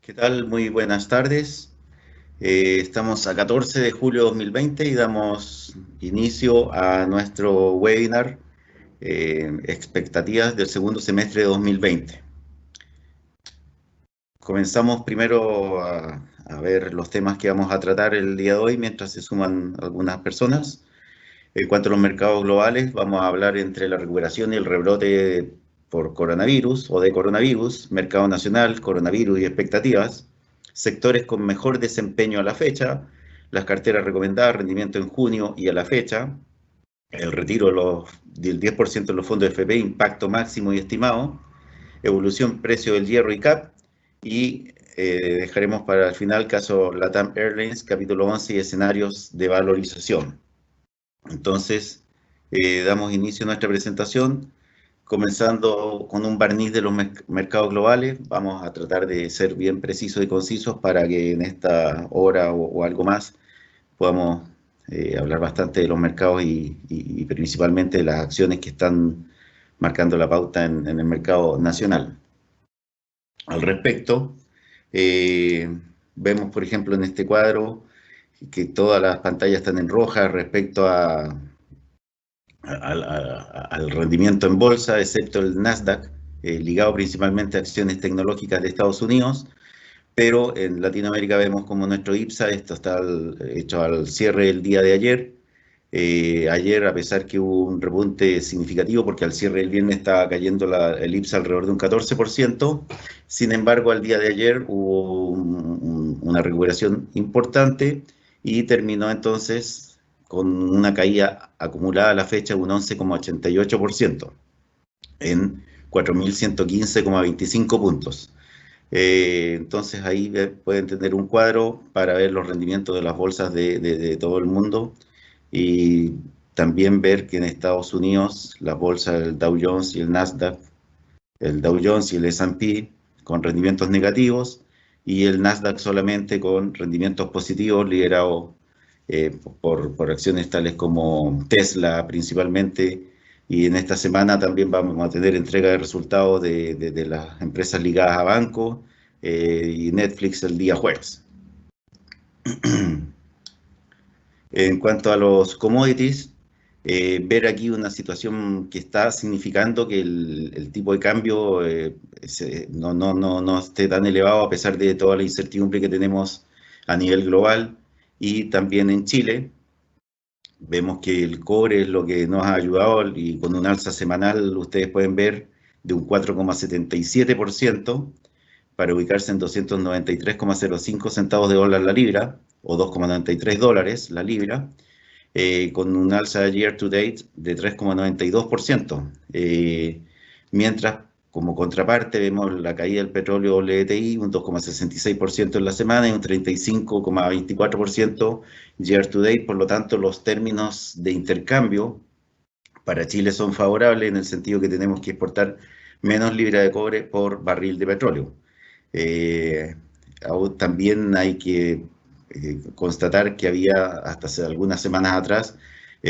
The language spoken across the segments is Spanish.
¿Qué tal? Muy buenas tardes. Estamos a 14 de julio de 2020 y damos inicio a nuestro webinar Expectativas del segundo semestre de 2020. Comenzamos primero a ver los temas que vamos a tratar el día de hoy mientras se suman algunas personas. En cuanto a los mercados globales, vamos a hablar entre la recuperación y el rebrote por coronavirus o de coronavirus, mercado nacional, coronavirus y expectativas, sectores con mejor desempeño a la fecha, las carteras recomendadas, rendimiento en junio y a la fecha, el retiro del 10% de los fondos de FP, impacto máximo y estimado, evolución precio del hierro y CAP, y dejaremos para el final caso LATAM Airlines, capítulo 11 y escenarios de valorización. Entonces, damos inicio a nuestra presentación, comenzando con un barniz de los mercados globales. Vamos a tratar de ser bien precisos y concisos para que en esta hora o algo más podamos hablar bastante de los mercados y principalmente de las acciones que están marcando la pauta en el mercado nacional. Al respecto, eh, vemos, por ejemplo, en este cuadro que todas las pantallas están en roja respecto al rendimiento en bolsa, excepto el Nasdaq, ligado principalmente a acciones tecnológicas de Estados Unidos, pero en Latinoamérica vemos como nuestro IPSA, esto está hecho al cierre del día de ayer. Ayer, a pesar que hubo un repunte significativo, porque al cierre del viernes estaba cayendo el IPSA alrededor de un 14%, sin embargo, al día de ayer hubo una recuperación importante y terminó entonces con una caída acumulada a la fecha de un 11,88% en 4.115,25 puntos. Entonces ahí pueden tener un cuadro para ver los rendimientos de las bolsas de todo el mundo y también ver que en Estados Unidos las bolsas del Dow Jones y el Nasdaq, el Dow Jones y el S&P con rendimientos negativos y el Nasdaq solamente con rendimientos positivos liderados por acciones tales como Tesla principalmente. Y en esta semana también vamos a tener entrega de resultados de las empresas ligadas a bancos y Netflix el día jueves. En cuanto a los commodities, ver aquí una situación que está significando que el tipo de cambio no esté tan elevado a pesar de toda la incertidumbre que tenemos a nivel global y también en Chile. Vemos que el cobre es lo que nos ha ayudado y con un alza semanal ustedes pueden ver de un 4,77% para ubicarse en 293,05 centavos de dólar la libra o 2,93 dólares la libra, con un alza year to date de 3,92%. Mientras, como contraparte, vemos la caída del petróleo WTI, un 2,66% en la semana y un 35,24% year to date. Por lo tanto, los términos de intercambio para Chile son favorables en el sentido que tenemos que exportar menos libra de cobre por barril de petróleo. Eh, También hay que constatar que había hasta hace algunas semanas atrás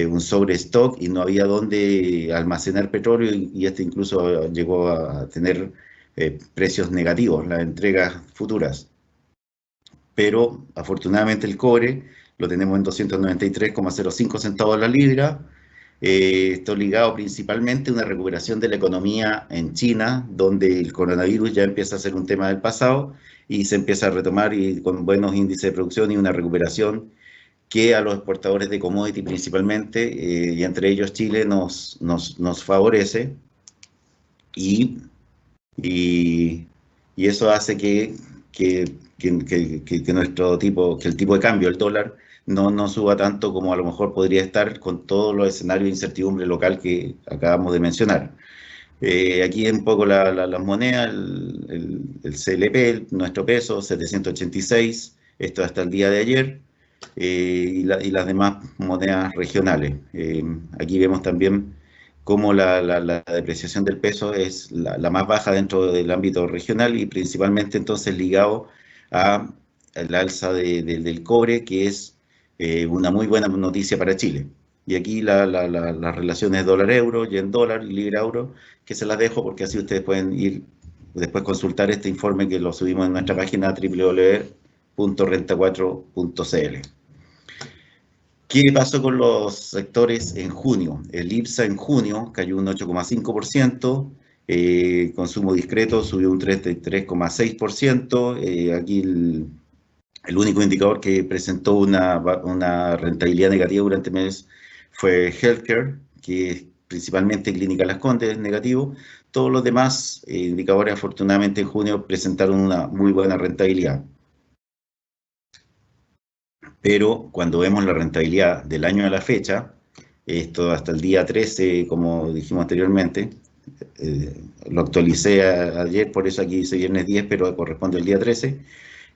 un sobrestock y no había dónde almacenar petróleo y este incluso llegó a tener precios negativos, las entregas futuras. Pero afortunadamente el cobre lo tenemos en 293,05 centavos la libra. Esto ligado principalmente a una recuperación de la economía en China, donde el coronavirus ya empieza a ser un tema del pasado y se empieza a retomar y con buenos índices de producción y una recuperación que a los exportadores de commodity principalmente, y entre ellos Chile, nos favorece y, y, y eso hace que el tipo de cambio, el dólar, no suba tanto como a lo mejor podría estar con todos los escenarios de incertidumbre local que acabamos de mencionar. Aquí un poco las monedas, el CLP, nuestro peso, 786, esto hasta el día de ayer, y las demás monedas regionales. Aquí vemos también cómo la depreciación del peso es la más baja dentro del ámbito regional y principalmente entonces ligado a la alza del cobre, que es una muy buena noticia para Chile. Y aquí las relaciones dólar-euro, yen-dólar y libra-euro, que se las dejo porque así ustedes pueden ir después consultar este informe que lo subimos en nuestra página www.renta4.cl. ¿Qué pasó con los sectores en junio? El IPSA en junio cayó un 8,5%, consumo discreto subió un 33,6%, aquí el único indicador que presentó una rentabilidad negativa durante el mes fue Healthcare, que es principalmente Clínica Las Condes, es negativo. Todos los demás indicadores, afortunadamente, en junio presentaron una muy buena rentabilidad. Pero cuando vemos la rentabilidad del año a la fecha, esto hasta el día 13, como dijimos anteriormente, lo actualicé ayer, por eso aquí dice viernes 10, pero corresponde al día 13,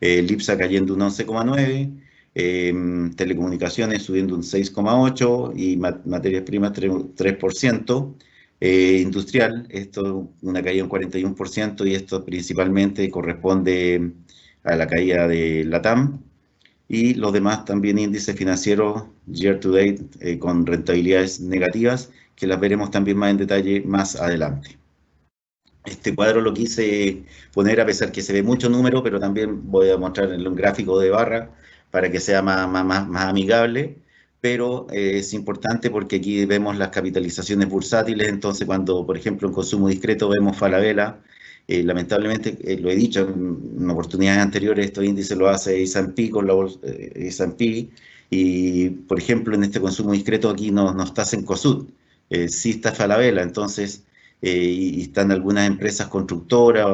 el IPSA cayendo un 11,9, telecomunicaciones subiendo un 6,8 y materias primas 3%. Industrial, esto una caída un 41% y esto principalmente corresponde a la caída de LATAM, y los demás también índices financieros year to date con rentabilidades negativas, que las veremos también más en detalle más adelante. Este cuadro lo quise poner a pesar que se ve mucho número, pero también voy a mostrar en un gráfico de barra para que sea más amigable, pero es importante porque aquí vemos las capitalizaciones bursátiles. Entonces cuando, por ejemplo, en consumo discreto vemos Falabella, lamentablemente, lo he dicho en oportunidades anteriores, estos índices lo hace S&P con la S&P, y por ejemplo en este consumo discreto aquí no está Cencosud, sí está Falabella. Entonces y están algunas empresas constructoras,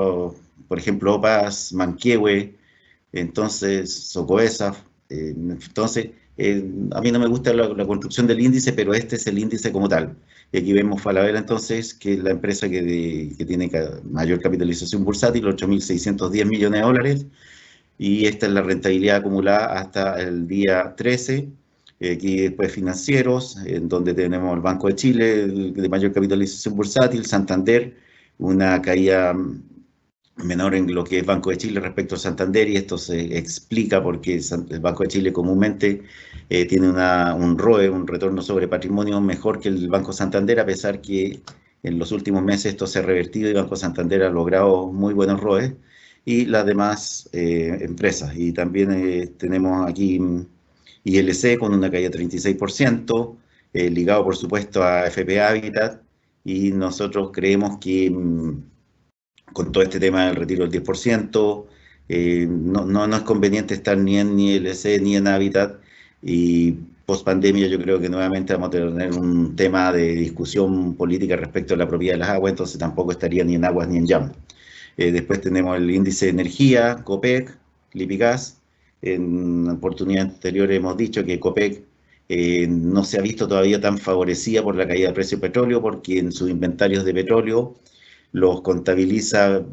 por ejemplo OPAS, Manquehue, entonces Socoesa. Entonces, a mí no me gusta la construcción del índice, pero este es el índice como tal. Y aquí vemos Falabella entonces, que es la empresa que tiene mayor capitalización bursátil, 8.610 millones de dólares, y esta es la rentabilidad acumulada hasta el día 13. Aquí después financieros, en donde tenemos el Banco de Chile, de mayor capitalización bursátil, Santander, una caída menor en lo que es Banco de Chile respecto a Santander, y esto se explica porque el Banco de Chile comúnmente tiene un ROE, un retorno sobre patrimonio, mejor que el Banco Santander, a pesar que en los últimos meses esto se ha revertido y Banco Santander ha logrado muy buenos ROEs, y las demás empresas. Y también tenemos aquí ILC con una caída de 36%, ligado por supuesto a FP Habitat, y nosotros creemos que con todo este tema del retiro del 10%, no es conveniente estar ni en ILC ni en Habitat, y post pandemia yo creo que nuevamente vamos a tener un tema de discusión política respecto a la propiedad de las aguas, entonces tampoco estaría ni en aguas ni en YAM. Después tenemos el índice de energía, COPEC, Lipigas. En oportunidades anteriores hemos dicho que COPEC no se ha visto todavía tan favorecida por la caída del precio del petróleo, porque en sus inventarios de petróleo los contabiliza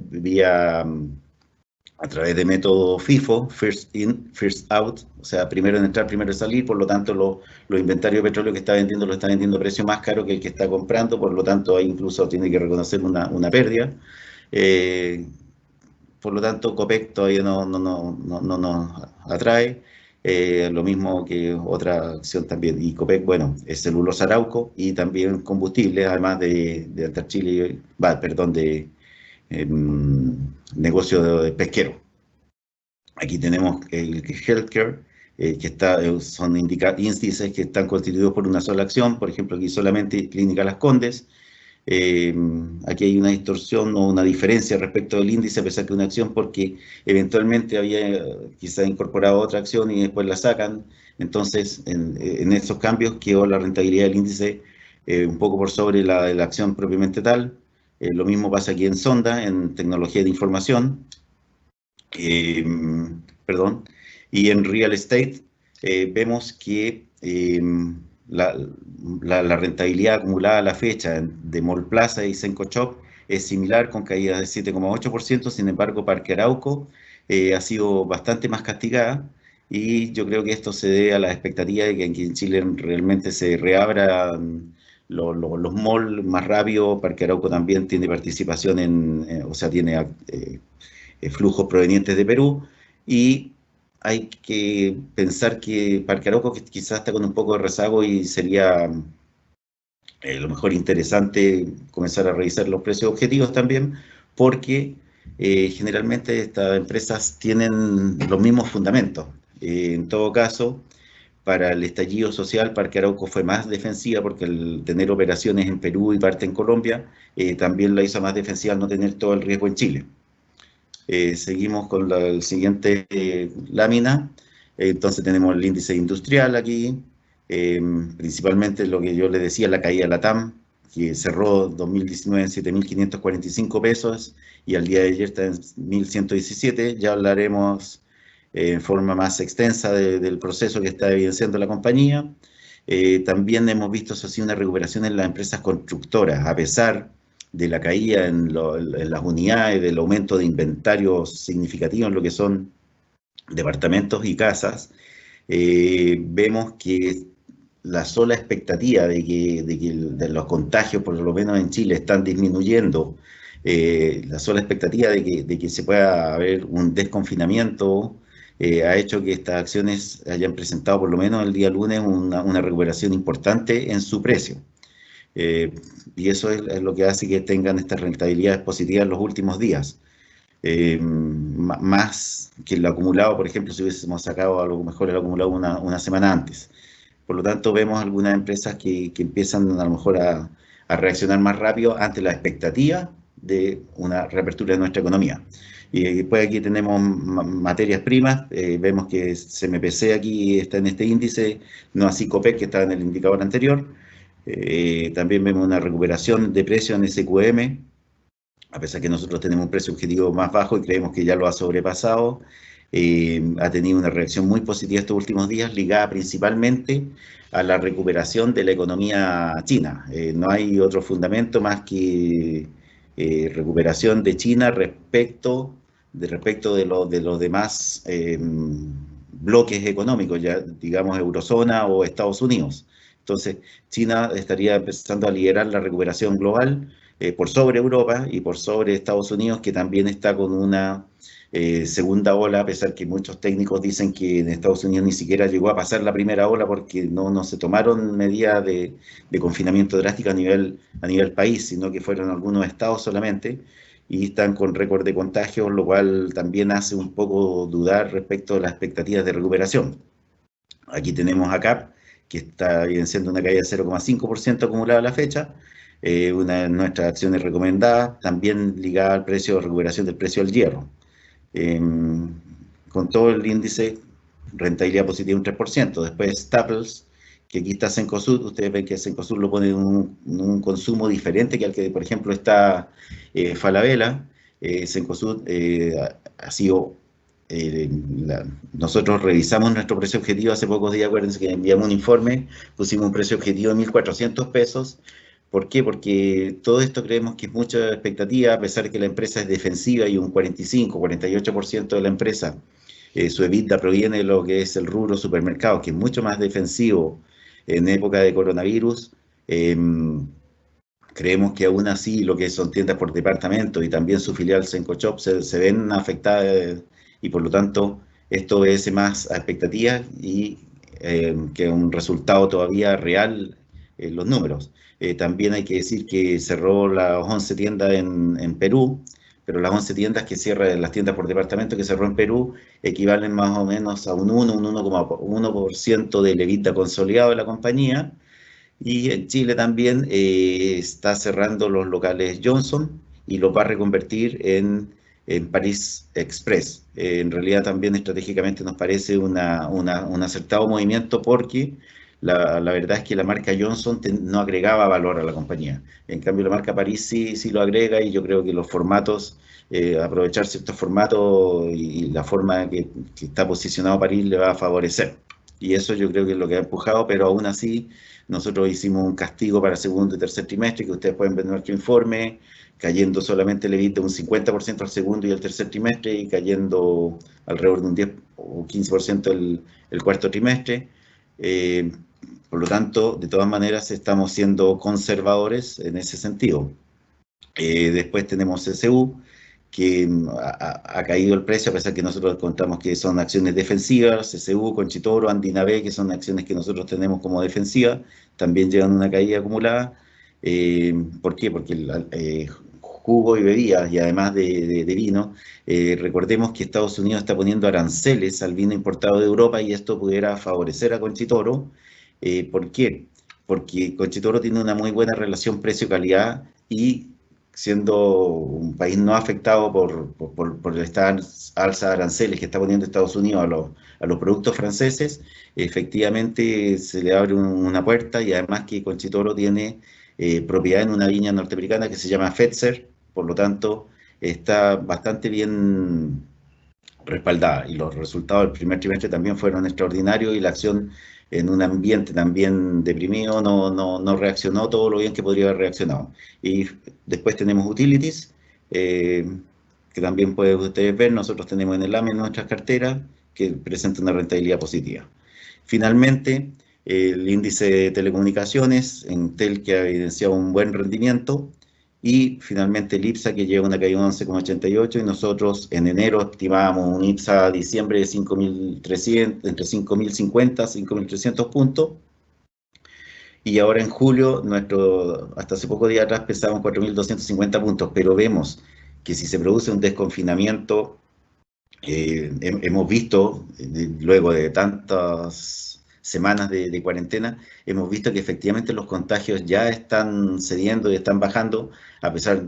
a través de método FIFO, First In, First Out, o sea, primero en entrar, primero en salir. Por lo tanto, los inventarios de petróleo que está vendiendo lo está vendiendo a precio más caro que el que está comprando, por lo tanto, ahí incluso tiene que reconocer una pérdida. Eh, por lo tanto, COPEC todavía no nos atrae, lo mismo que otra acción también. Y COPEC, bueno, es celulosa Arauco y también combustible, además de Antárchile, perdón, de negocio de pesquero. Aquí tenemos el Healthcare, son índices que están constituidos por una sola acción. Por ejemplo, aquí solamente Clínica Las Condes. Aquí hay una distorsión o una diferencia respecto del índice, a pesar que una acción, porque eventualmente había quizá incorporado otra acción y después la sacan. Entonces, en estos cambios quedó la rentabilidad del índice un poco por sobre la de la acción propiamente tal. Lo mismo pasa aquí en Sonda, en tecnología de información. Eh, Perdón. Y en real estate vemos que la rentabilidad acumulada a la fecha de Mallplaza y Cenco Shop es similar, con caídas de 7,8%. Sin embargo, Parque Arauco ha sido bastante más castigada, y yo creo que esto se debe a la expectativa de que aquí en Chile realmente se reabran los malls más rápido. Parque Arauco también tiene participación o sea, tiene flujos provenientes de Perú, y hay que pensar que Parque Arauco quizás está con un poco de rezago, y sería lo mejor interesante comenzar a revisar los precios objetivos también, porque generalmente estas empresas tienen los mismos fundamentos. En todo caso, para el estallido social, Parque Arauco fue más defensiva porque al tener operaciones en Perú y parte en Colombia, también la hizo más defensiva al no tener todo el riesgo en Chile. Seguimos con la siguiente lámina. Entonces tenemos el índice industrial aquí, principalmente lo que yo le decía, la caída de la TAM, que cerró 2019 en 7.545 pesos y al día de ayer está en 1.117. Ya hablaremos en forma más extensa del proceso que está evidenciando la compañía. También hemos visto, eso sí, una recuperación en las empresas constructoras, a pesar de la caída en las unidades, del aumento de inventario significativo en lo que son departamentos y casas. Vemos que la sola expectativa de los contagios, por lo menos en Chile, están disminuyendo, la sola expectativa de que se pueda haber un desconfinamiento, ha hecho que estas acciones hayan presentado por lo menos el día lunes una recuperación importante en su precio. Eh, y eso es lo que hace que tengan estas rentabilidades positivas en los últimos días. Más que el acumulado, por ejemplo, si hubiésemos sacado a lo mejor el acumulado una semana antes. Por lo tanto, vemos algunas empresas que empiezan a lo mejor a reaccionar más rápido ante la expectativa de una reapertura de nuestra economía. Y después aquí tenemos materias primas, vemos que CMPC aquí está en este índice, no así Copec que estaba en el indicador anterior. También vemos una recuperación de precio en SQM, a pesar que nosotros tenemos un precio objetivo más bajo y creemos que ya lo ha sobrepasado. Ha tenido una reacción muy positiva estos últimos días, ligada principalmente a la recuperación de la economía china. No hay otro fundamento más que recuperación de China respecto de los demás bloques económicos, ya digamos Eurozona o Estados Unidos. Entonces, China estaría empezando a liderar la recuperación global por sobre Europa y por sobre Estados Unidos, que también está con una segunda ola, a pesar que muchos técnicos dicen que en Estados Unidos ni siquiera llegó a pasar la primera ola porque no se tomaron medidas de confinamiento drástico a nivel país, sino que fueron algunos estados solamente y están con récord de contagios, lo cual también hace un poco dudar respecto a las expectativas de recuperación. Aquí tenemos a CAP, que está evidenciando una caída de 0,5% acumulada a la fecha, una de nuestras acciones recomendadas, también ligada al precio de recuperación del precio del hierro. Con todo el índice, rentabilidad positiva un 3%. Después Staples, que aquí está Cencosud, ustedes ven que Cencosud lo pone en un consumo diferente que al que, por ejemplo, está Falabella. Cencosud ha sido nosotros revisamos nuestro precio objetivo hace pocos días, acuérdense que enviamos un informe, pusimos un precio objetivo de 1.400 pesos. ¿Por qué? Porque todo esto creemos que es mucha expectativa, a pesar de que la empresa es defensiva y un 45, 48% de la empresa, su EBITDA proviene de lo que es el rubro supermercado, que es mucho más defensivo en época de coronavirus. Eh, Creemos que aún así lo que son tiendas por departamento y también su filial Sencochop se ven afectadas y por lo tanto esto obedece más a expectativas y que un resultado todavía real en los números. También hay que decir que cerró las 11 tiendas en Perú, pero las 11 tiendas que cierra, las tiendas por departamento que cerró en Perú, equivalen más o menos a un 1,1% del EBITDA consolidado de la compañía. Y en Chile también está cerrando los locales Johnson y los va a reconvertir en París Express. En realidad también estratégicamente nos parece un acertado movimiento porque la verdad es que la marca Johnson no agregaba valor a la compañía. En cambio la marca París sí lo agrega y yo creo que los formatos, aprovechar ciertos formatos y la forma que está posicionado París le va a favorecer. Y eso yo creo que es lo que ha empujado, pero aún así nosotros hicimos un castigo para segundo y tercer trimestre, que ustedes pueden ver en nuestro informe, cayendo solamente el EBITDA un 50% al segundo y el tercer trimestre y cayendo alrededor de un 10 o 15% el cuarto trimestre. Eh, por lo tanto, de todas maneras, estamos siendo conservadores en ese sentido. Después tenemos CSU, que ha caído el precio, a pesar que nosotros contamos que son acciones defensivas, CSU, Conchitoro, Andinabé, que son acciones que nosotros tenemos como defensivas, también llevan una caída acumulada. ¿Por qué? Porque jugos y bebidas, y además de vino, recordemos que Estados Unidos está poniendo aranceles al vino importado de Europa y esto pudiera favorecer a Conchitoro. ¿Por qué? Porque Conchitoro tiene una muy buena relación precio-calidad y siendo un país no afectado por esta alza de aranceles que está poniendo Estados Unidos a los productos franceses, efectivamente se le abre una puerta y además que Conchitoro tiene propiedad en una viña norteamericana que se llama Fetzer, por lo tanto está bastante bien respaldada y los resultados del primer trimestre también fueron extraordinarios y la acción en un ambiente también deprimido no reaccionó todo lo bien que podría haber reaccionado. Y después tenemos utilities, que también pueden ustedes ver, nosotros tenemos en el AME nuestras carteras que presentan una rentabilidad positiva. Finalmente, el índice de telecomunicaciones, Entel que ha evidenciado un buen rendimiento, y finalmente el IPSA que lleva una caída de 11,88 y nosotros en enero estimábamos un IPSA a diciembre de 5.300, entre 5.050 y 5.300 puntos, y ahora en julio, hasta hace pocos días atrás pensábamos 4.250 puntos, pero vemos que si se produce un desconfinamiento, hemos visto, luego de tantas semanas de cuarentena, hemos visto que efectivamente los contagios ya están cediendo y están bajando, a pesar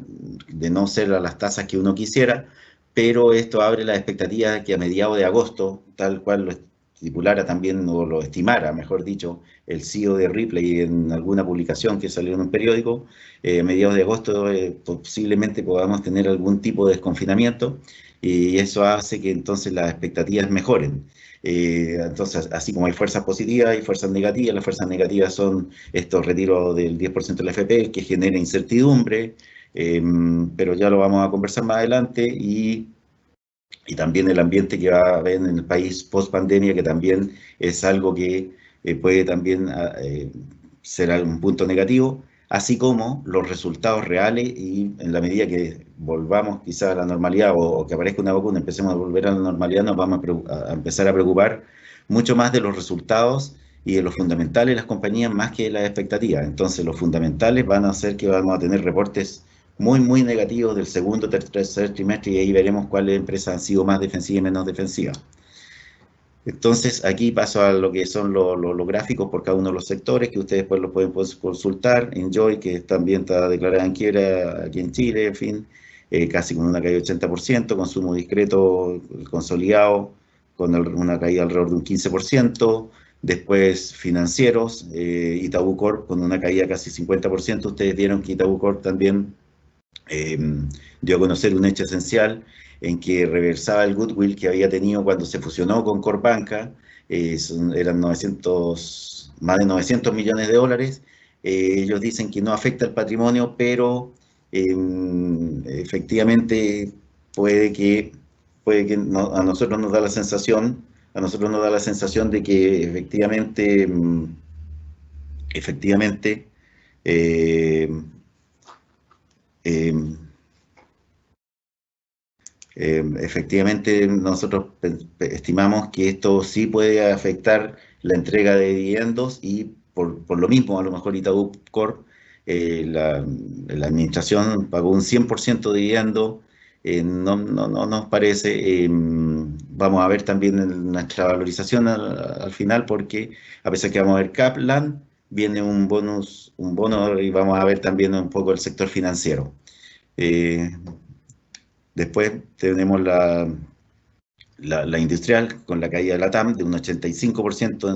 de no ser a las tasas que uno quisiera, pero esto abre la expectativa de que a mediados de agosto, tal cual lo estipulara también, o lo estimara, mejor dicho, el CEO de Ripley en alguna publicación que salió en un periódico, a mediados de agosto posiblemente podamos tener algún tipo de desconfinamiento, y eso hace que entonces las expectativas mejoren. Entonces, así como hay fuerzas positivas y fuerzas negativas, las fuerzas negativas son estos retiros del 10% de la FP que genera incertidumbre, pero ya lo vamos a conversar más adelante, y también el ambiente que va a haber en el país post pandemia, que también es algo que puede también ser un punto negativo, así como los resultados reales, y en la medida que volvamos quizá a la normalidad o que aparezca una vacuna, empecemos a volver a la normalidad, nos vamos a empezar a preocupar mucho más de los resultados y de los fundamentales de las compañías más que de las expectativas. Entonces los fundamentales van a hacer que vamos a tener reportes muy negativos del segundo, tercer trimestre, y ahí veremos cuáles empresas han sido más defensivas y menos defensivas. Entonces, aquí paso a lo que son los gráficos por cada uno de los sectores, que ustedes después los pueden consultar. Enjoy, que también está declarada en quiebra aquí en Chile, en fin, casi con una caída de 80%, consumo discreto consolidado, con una caída alrededor de un 15%. Después, financieros, Itaú Corp con una caída casi 50%. Ustedes vieron que Itaú Corp también eh, dio a conocer un hecho esencial en que reversaba el goodwill que había tenido cuando se fusionó con Corpbanca, eran más de 900 millones de dólares. Ellos dicen que no afecta el patrimonio, pero efectivamente puede que a nosotros nos da la sensación, de que efectivamente eh, eh, efectivamente, nosotros estimamos que esto sí puede afectar la entrega de dividendos, y por lo mismo, a lo mejor Itaú Corp, la administración pagó un 100% de dividendo, no nos parece. Vamos a ver también nuestra valorización al final, porque a pesar que vamos a ver Kaplan, viene un bono, y vamos a ver también un poco el sector financiero. Eh, Después tenemos la industrial con la caída de la TAM de un 85%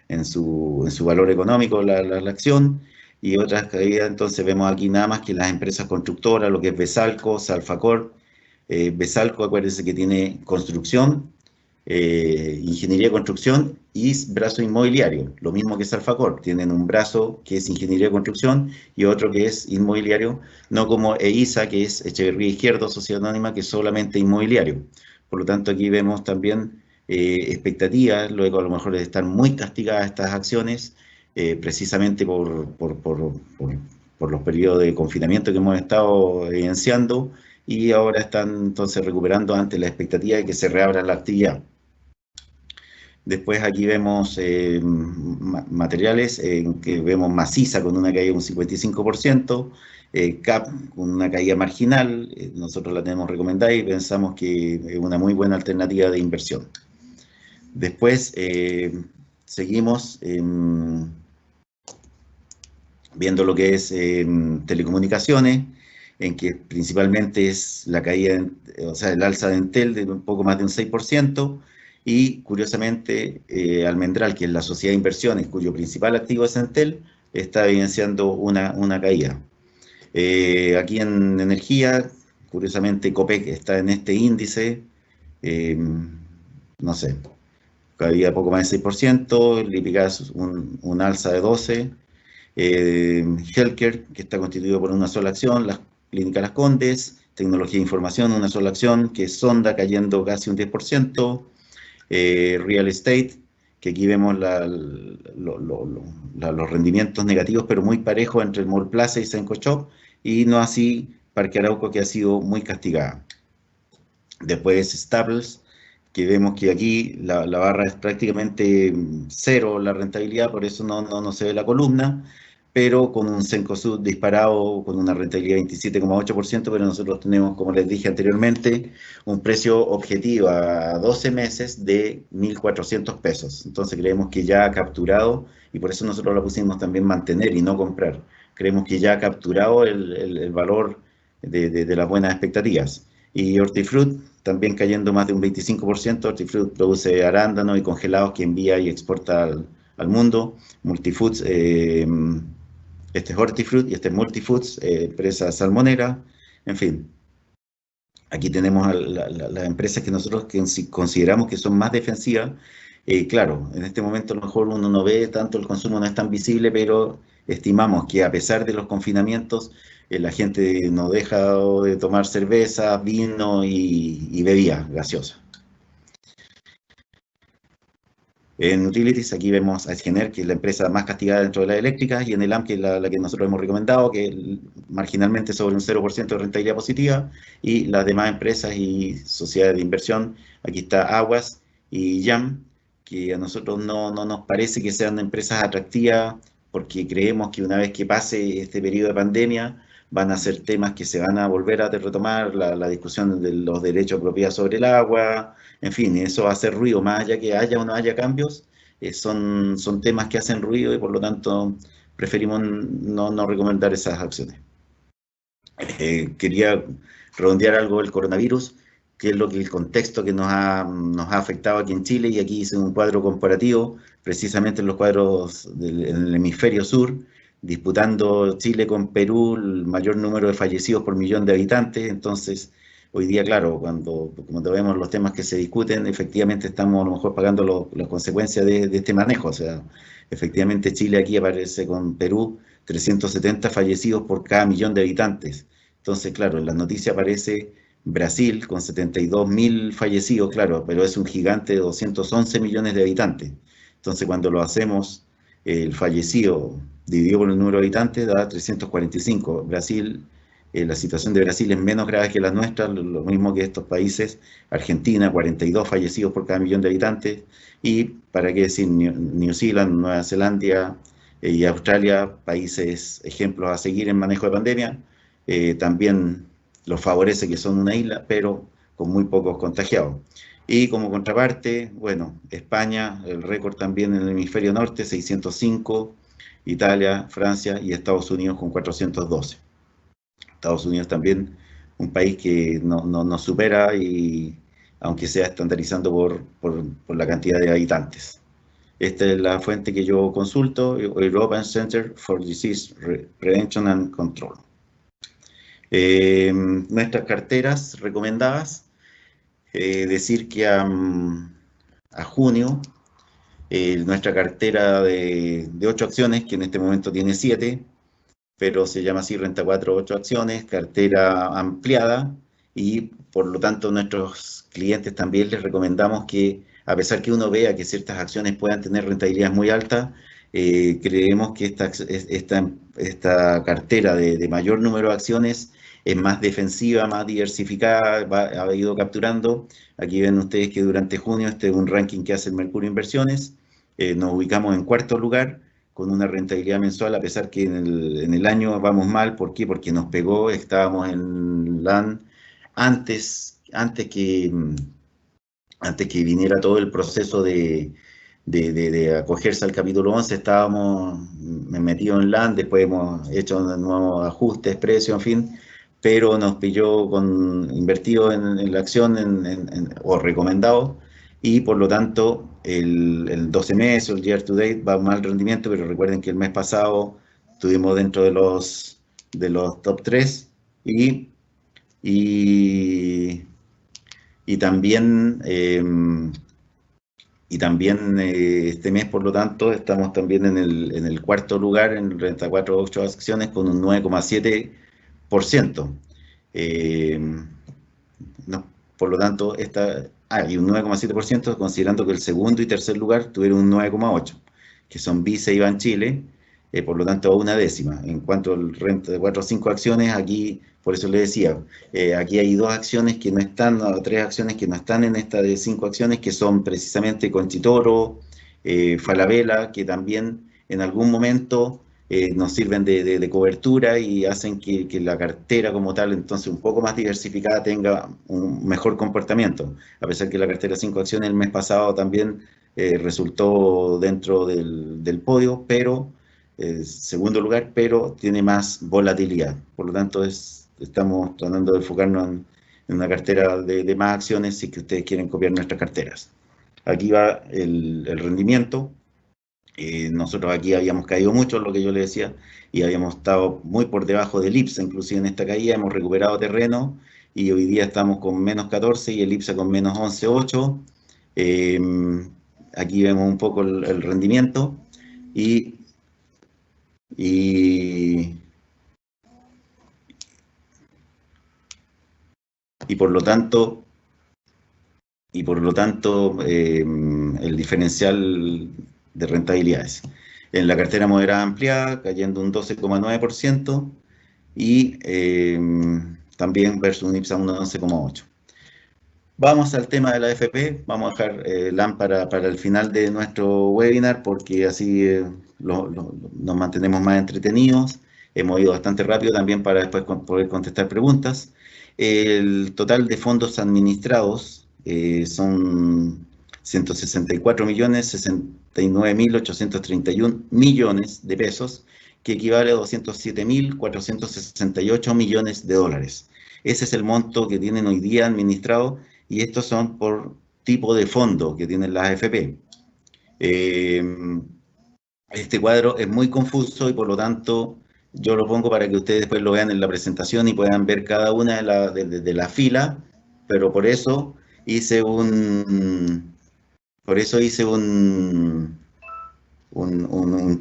en su valor económico, la acción, y otras caídas. Entonces vemos aquí nada más que las empresas constructoras, lo que es Besalco, Salfacor. Besalco, acuérdense que tiene construcción, ingeniería de construcción y brazo inmobiliario, lo mismo que Salfacor, tienen un brazo que es ingeniería de construcción y otro que es inmobiliario, no como EISA, que es Echeverría Izquierdo, Sociedad Anónima, que es solamente inmobiliario. Por lo tanto, aquí vemos también expectativas, luego a lo mejor de estar muy castigadas estas acciones, precisamente por los periodos de confinamiento que hemos estado evidenciando, y ahora están entonces recuperando ante la expectativa de que se reabra la actividad. Después aquí vemos materiales, en que vemos maciza con una caída de un 55%, CAP con una caída marginal, nosotros la tenemos recomendada y pensamos que es una muy buena alternativa de inversión. Después seguimos viendo lo que es telecomunicaciones, en que principalmente es la caída, o sea, el alza de Entel de un poco más de un 6%, y curiosamente Almendral, que es la sociedad de inversiones, cuyo principal activo es Entel, está evidenciando una caída. Aquí en energía, curiosamente Copec está en este índice, eh, no sé, caía poco más de 6%, Lipigas un alza de 12%, Healthcare, que está constituido por una sola acción, las Clínicas Las Condes, Tecnología de Información, una sola acción, que es Sonda cayendo casi un 10%, Real Estate, que aquí vemos los rendimientos negativos, pero muy parejos entre el Mall Plaza y Senco Shop, y no así Parque Arauco, que ha sido muy castigada. Después Staples, que vemos que aquí la barra es prácticamente cero la rentabilidad, por eso no se ve la columna, pero con un Cencosud disparado con una rentabilidad de 27,8%, pero nosotros tenemos, como les dije anteriormente, un precio objetivo a 12 meses de 1.400 pesos. Entonces creemos que ya ha capturado, y por eso nosotros la pusimos también mantener y no comprar. Creemos que ya ha capturado el valor de las buenas expectativas. Y Hortifruit también cayendo más de un 25%. Hortifruit produce arándanos y congelados que envía y exporta al mundo. Multifoods, este es Hortifruit y este es Multifoods, empresa salmonera. En fin, aquí tenemos las empresas que nosotros consideramos que son más defensivas. Claro, en este momento a lo mejor uno no ve tanto, el consumo no es tan visible, pero estimamos que a pesar de los confinamientos, la gente no deja de tomar cerveza, vino y bebidas gaseosas. En Utilities aquí vemos a Esgener, que es la empresa más castigada dentro de las eléctricas, y en el AM, que es la que nosotros hemos recomendado, que marginalmente sobre un 0% de rentabilidad positiva, y las demás empresas y sociedades de inversión, aquí está Aguas y YAM, que a nosotros no nos parece que sean empresas atractivas, porque creemos que una vez que pase este periodo de pandemia, van a ser temas que se van a volver a retomar, la discusión de los derechos de propiedad sobre el agua, en fin, eso va a hacer ruido, más allá que haya o no haya cambios, son temas que hacen ruido y por lo tanto preferimos no recomendar esas acciones. Quería redondear algo del coronavirus, que es el contexto que nos ha afectado aquí en Chile, y aquí hice un cuadro comparativo, precisamente en los cuadros en el hemisferio sur, disputando Chile con Perú el mayor número de fallecidos por millón de habitantes. Entonces, hoy día, claro, cuando vemos los temas que se discuten, efectivamente estamos a lo mejor pagando las consecuencias de este manejo. O sea, efectivamente Chile aquí aparece con Perú 370 fallecidos por cada millón de habitantes. Entonces, claro, en las noticias aparece Brasil con 72.000 fallecidos, claro, pero es un gigante de 211 millones de habitantes. Entonces, cuando lo hacemos, el fallecido dividido por el número de habitantes da 345. Brasil, la situación de Brasil es menos grave que la nuestra, lo mismo que estos países. Argentina, 42 fallecidos por cada millón de habitantes. Y, para qué decir, New Zealand, Nueva Zelanda y Australia, países ejemplos a seguir en manejo de pandemia, también los favorece que son una isla, pero con muy pocos contagiados. Y como contraparte, bueno, España, el récord también en el hemisferio norte, 605, Italia, Francia y Estados Unidos con 412. Estados Unidos también un país que nos supera, y aunque sea estandarizando por la cantidad de habitantes. Esta es la fuente que yo consulto, European Center for Disease Prevention and Control. Nuestras carteras recomendadas, decir que a junio, nuestra cartera de 8 acciones, que en este momento tiene 7, pero se llama así Renta 4, 8 acciones, cartera ampliada, y por lo tanto nuestros clientes también les recomendamos que, a pesar que uno vea que ciertas acciones puedan tener rentabilidades muy altas, creemos que esta cartera de mayor número de acciones es más defensiva, más diversificada, ha ido capturando. Aquí ven ustedes que durante junio, este es un ranking que hace el Mercurio Inversiones, nos ubicamos en cuarto lugar, con una rentabilidad mensual, a pesar que en el año vamos mal. ¿Por qué? Porque nos pegó, estábamos en LAN antes que viniera todo el proceso de acogerse al capítulo 11, estábamos metidos en LAN, después hemos hecho nuevos ajustes, precios, en fin, pero nos pilló invertido en la acción o recomendado, y por lo tanto el 12 meses o el year to date va mal rendimiento, pero recuerden que el mes pasado estuvimos dentro de los top 3 y, y, y también... este mes, por lo tanto, estamos también en el cuarto lugar en renta 4.8 acciones con un 9,7%. Eh, no, por lo tanto, y un 9,7% considerando que el segundo y tercer lugar tuvieron un 9,8%, que son Visa y Banchile, por lo tanto, a una décima. En cuanto al renta de 4 o 5 acciones, aquí, por eso le decía, aquí hay dos acciones que no están, o tres acciones que no están en esta de 5 acciones, que son precisamente Conchitoro, Falabella, que también en algún momento nos sirven de cobertura y hacen que la cartera como tal, entonces un poco más diversificada, tenga un mejor comportamiento. A pesar que la cartera 5 acciones el mes pasado también resultó dentro del podio, pero segundo lugar, pero tiene más volatilidad. Por lo tanto, estamos tratando de enfocarnos en una cartera de más acciones si que ustedes quieren copiar nuestras carteras. Aquí va el rendimiento. Nosotros aquí habíamos caído mucho, lo que yo le decía, y habíamos estado muy por debajo del IPSA, inclusive en esta caída hemos recuperado terreno y hoy día estamos con -14 y el IPSA con -11,8. Eh, Aquí vemos un poco el rendimiento y, y, y por lo tanto, el diferencial de rentabilidades. En la cartera moderada ampliada, cayendo un 12,9%, y también versus un IPSA 11,8%. Vamos al tema de la AFP. Vamos a dejar LAN para el final de nuestro webinar, porque así nos mantenemos más entretenidos. Hemos ido bastante rápido también para después poder contestar preguntas. El total de fondos administrados son 164.069.831 millones de pesos, que equivale a 207.468 millones de dólares. Ese es el monto que tienen hoy día administrado, y estos son por tipo de fondo que tienen las AFP. Este cuadro es muy confuso y por lo tanto yo lo pongo para que ustedes después lo vean en la presentación y puedan ver cada una de la fila, pero por eso hice un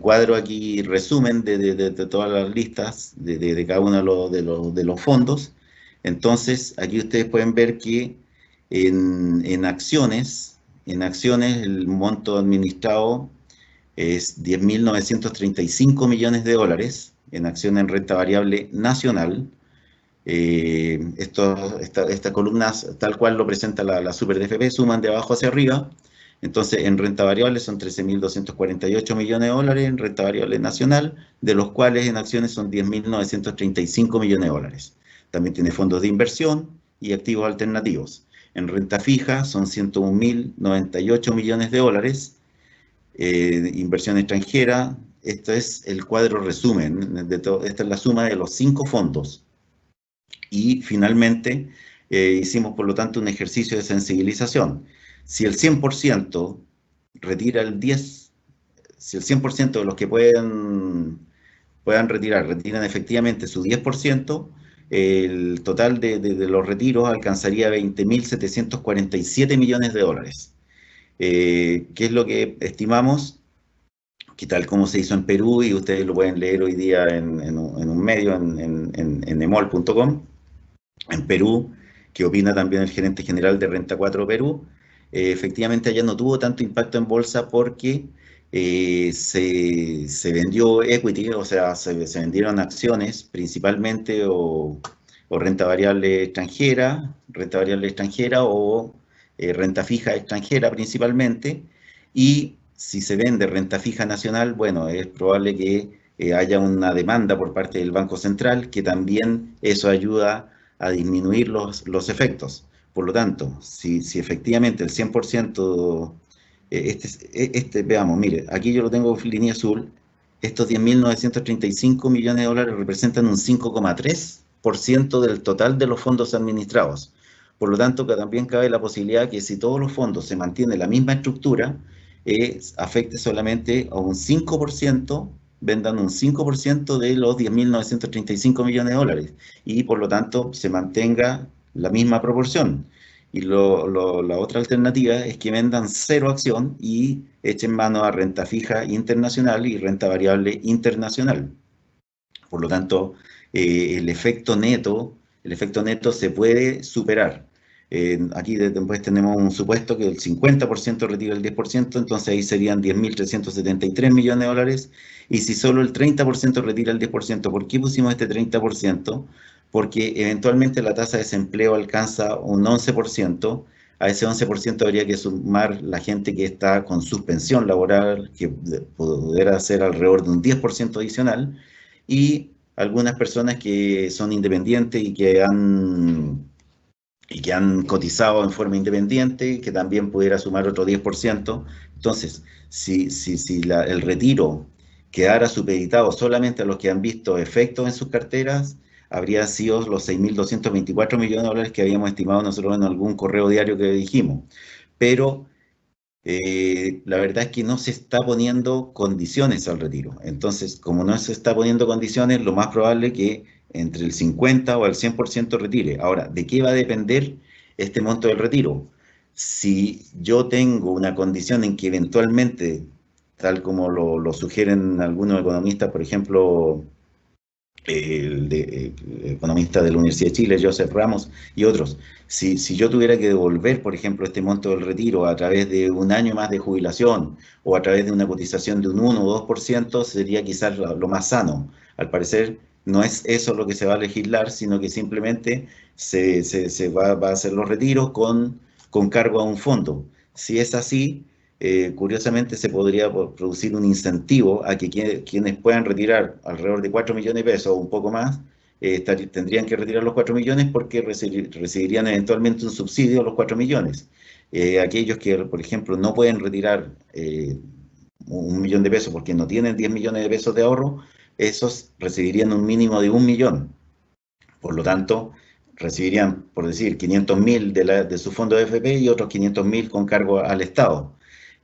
cuadro aquí, resumen de todas las listas de cada uno de los fondos. Entonces, aquí ustedes pueden ver que en acciones el monto administrado es 10.935 millones de dólares en acción en renta variable nacional. Estas columnas, tal cual lo presenta la Super DFP, suman de abajo hacia arriba. Entonces, en renta variable son 13.248 millones de dólares en renta variable nacional, de los cuales en acciones son 10.935 millones de dólares. También tiene fondos de inversión y activos alternativos. En renta fija son 101.098 millones de dólares. Inversión extranjera, este es el cuadro resumen, esta es la suma de los 5 fondos. Y finalmente hicimos, por lo tanto, un ejercicio de sensibilización. Si el 100% retira el 10%, si el 100% de los que puedan retiran efectivamente su 10%, el total de los retiros alcanzaría 20.747 millones de dólares. ¿Qué es lo que estimamos? Que tal como se hizo en Perú, y ustedes lo pueden leer hoy día en un medio, en emol.com, en Perú, que opina también el gerente general de Renta 4 Perú. Efectivamente allá no tuvo tanto impacto en bolsa porque se vendió equity, o sea, se vendieron acciones principalmente, o renta variable extranjera o renta fija extranjera principalmente, y si se vende renta fija nacional, bueno, es probable que haya una demanda por parte del Banco Central, que también eso ayuda a disminuir los efectos. Por lo tanto, si efectivamente el 100%, veamos, mire, aquí yo lo tengo en línea azul, estos 10.935 millones de dólares representan un 5,3% del total de los fondos administrados. Por lo tanto, que también cabe la posibilidad que si todos los fondos se mantienen la misma estructura, afecte solamente a un 5%, vendan un 5% de los 10.935 millones de dólares y por lo tanto se mantenga la misma proporción. Y la otra alternativa es que vendan cero acción y echen mano a renta fija internacional y renta variable internacional. Por lo tanto, el efecto neto se puede superar. Aquí después tenemos un supuesto que el 50% retira el 10%, entonces ahí serían 10.373 millones de dólares. Y si solo el 30% retira el 10%, ¿por qué pusimos este 30%? Porque eventualmente la tasa de desempleo alcanza un 11%. A ese 11% habría que sumar la gente que está con suspensión laboral, que pudiera ser alrededor de un 10% adicional, y algunas personas que son independientes y que han cotizado en forma independiente, que también pudiera sumar otro 10%. Entonces, si el retiro quedara supeditado solamente a los que han visto efectos en sus carteras, habría sido los 6.224 millones de dólares que habíamos estimado nosotros en algún correo diario que dijimos. Pero la verdad es que no se está poniendo condiciones al retiro. Entonces, como no se está poniendo condiciones, lo más probable es que entre el 50 o el 100% retire. Ahora, ¿de qué va a depender este monto del retiro? Si yo tengo una condición en que eventualmente, tal como lo sugieren algunos economistas, por ejemplo, economista de la Universidad de Chile, Joseph Ramos y otros, si yo tuviera que devolver, por ejemplo, este monto del retiro a través de un año más de jubilación o a través de una cotización de un 1 o 2%, sería quizás lo más sano. Al parecer, no es eso lo que se va a legislar, sino que simplemente se va a hacer los retiros con cargo a un fondo. Si es así, curiosamente se podría producir un incentivo a que quienes puedan retirar alrededor de 4 millones de pesos o un poco más, tendrían que retirar los 4 millones porque recibirían eventualmente un subsidio a los 4 millones. Aquellos que, por ejemplo, no pueden retirar 1 millón de pesos porque no tienen 10 millones de pesos de ahorro, esos recibirían un mínimo de 1 millón. Por lo tanto, recibirían, por decir, 500.000 de su fondo de FP y otros 500.000 con cargo al Estado.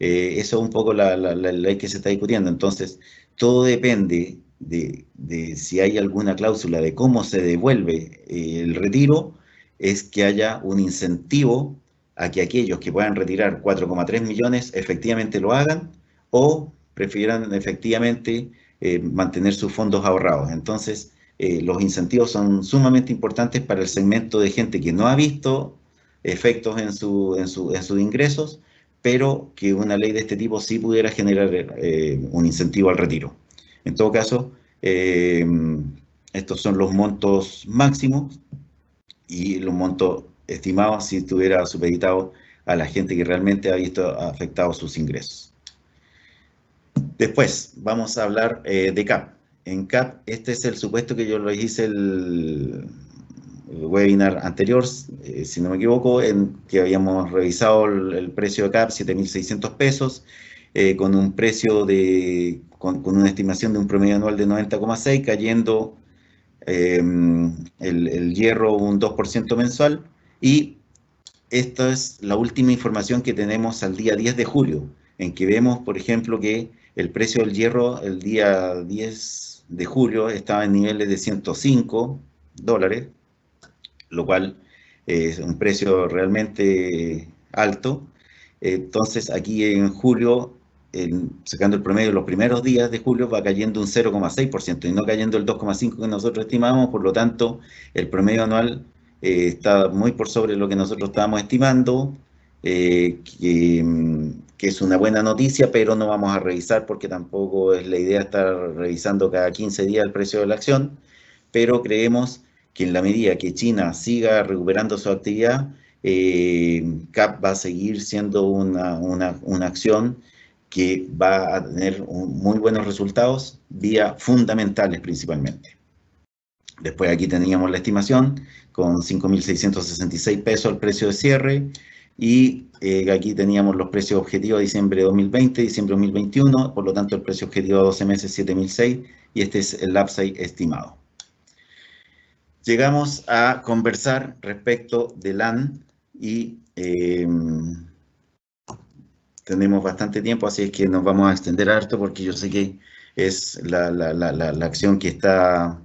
Eso es un poco la ley que se está discutiendo. Entonces, todo depende de si hay alguna cláusula de cómo se devuelve el retiro, es que haya un incentivo a que aquellos que puedan retirar 4,3 millones efectivamente lo hagan o prefieran efectivamente mantener sus fondos ahorrados. Entonces, los incentivos son sumamente importantes para el segmento de gente que no ha visto efectos en sus ingresos, pero que una ley de este tipo sí pudiera generar un incentivo al retiro. En todo caso, eh, estos son los montos máximos y los montos estimados si estuviera supeditado a la gente que realmente ha visto afectados sus ingresos. Después vamos a hablar de CAP. En CAP, este es el supuesto que yo lo hice el webinar anterior, si no me equivoco, en que habíamos revisado el precio de CAP, 7.600 pesos, con un precio con una estimación de un promedio anual de 90,6, cayendo el hierro un 2% mensual. Y esta es la última información que tenemos al día 10 de julio, en que vemos, por ejemplo, que el precio del hierro el día 10 de julio estaba en niveles de $105, lo cual es un precio realmente alto. Entonces, aquí en julio, sacando el promedio de los primeros días de julio, va cayendo un 0,6% y no cayendo el 2,5% que nosotros estimamos. Por lo tanto, el promedio anual está muy por sobre lo que nosotros estábamos estimando, que es una buena noticia, pero no vamos a revisar porque tampoco es la idea estar revisando cada 15 días el precio de la acción, pero creemos que en la medida que China siga recuperando su actividad, CAP va a seguir siendo una acción que va a tener muy buenos resultados vía fundamentales principalmente. Después aquí teníamos la estimación con 5.666 pesos el precio de cierre y aquí teníamos los precios objetivos a diciembre de 2020, diciembre de 2021, por lo tanto el precio objetivo a 12 meses 7.006 y este es el upside estimado. Llegamos a conversar respecto de LAN y tenemos bastante tiempo, así es que nos vamos a extender harto porque yo sé que es la acción que está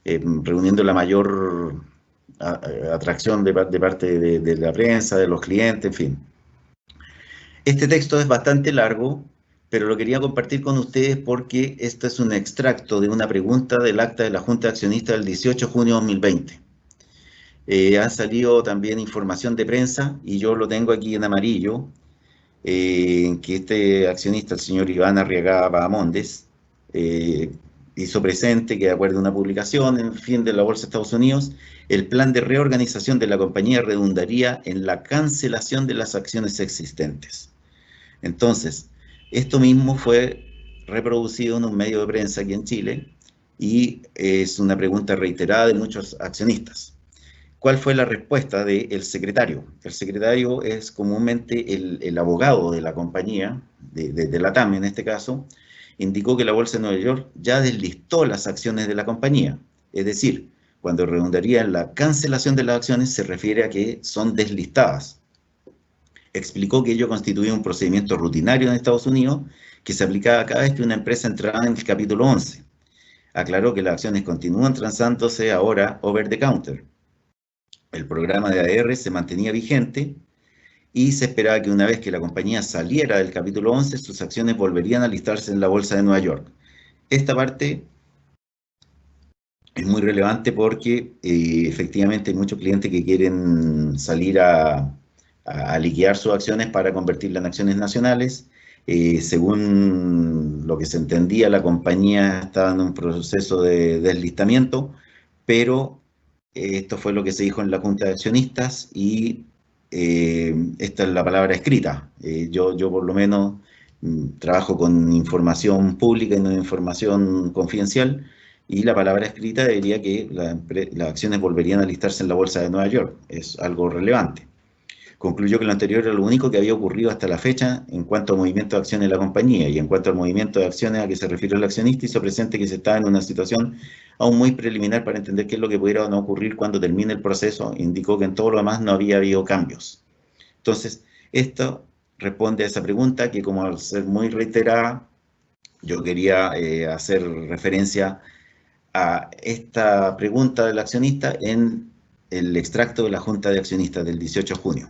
reuniendo la mayor atracción de parte de la prensa, de los clientes, en fin. Este texto es bastante largo, pero lo quería compartir con ustedes porque este es un extracto de una pregunta del acta de la Junta de Accionistas del 18 de junio de 2020. Ha salido también información de prensa y yo lo tengo aquí en amarillo, que este accionista, el señor Iván Arriagada Bahamondes, hizo presente que de acuerdo a una publicación, en fin, de la Bolsa de Estados Unidos, el plan de reorganización de la compañía redundaría en la cancelación de las acciones existentes. Entonces, esto mismo fue reproducido en un medio de prensa aquí en Chile y es una pregunta reiterada de muchos accionistas. ¿Cuál fue la respuesta del secretario? El secretario es comúnmente el abogado de la compañía, de la TAM en este caso, indicó que la Bolsa de Nueva York ya deslistó las acciones de la compañía. Es decir, cuando redundaría en la cancelación de las acciones se refiere a que son deslistadas. Explicó que ello constituía un procedimiento rutinario en Estados Unidos que se aplicaba cada vez que una empresa entraba en el capítulo 11. Aclaró que las acciones continúan transándose ahora over the counter. El programa de ADR se mantenía vigente y se esperaba que una vez que la compañía saliera del capítulo 11, sus acciones volverían a listarse en la Bolsa de Nueva York. Esta parte es muy relevante porque efectivamente hay muchos clientes que quieren salir a liquidar sus acciones para convertirlas en acciones nacionales. Según lo que se entendía, la compañía estaba en un proceso de deslistamiento, pero esto fue lo que se dijo en la Junta de Accionistas y esta es la palabra escrita. Yo por lo menos trabajo con información pública y no información confidencial, y la palabra escrita diría que las acciones volverían a listarse en la Bolsa de Nueva York. Es algo relevante. Concluyó que lo anterior era lo único que había ocurrido hasta la fecha en cuanto al movimiento de acciones de la compañía, y en cuanto al movimiento de acciones a que se refirió el accionista, hizo presente que se estaba en una situación aún muy preliminar para entender qué es lo que pudiera o no ocurrir cuando termine el proceso. Indicó que en todo lo demás no había habido cambios. Entonces, esto responde a esa pregunta que, como al ser muy reiterada, yo quería hacer referencia a esta pregunta del accionista en el extracto de la Junta de Accionistas del 18 de junio.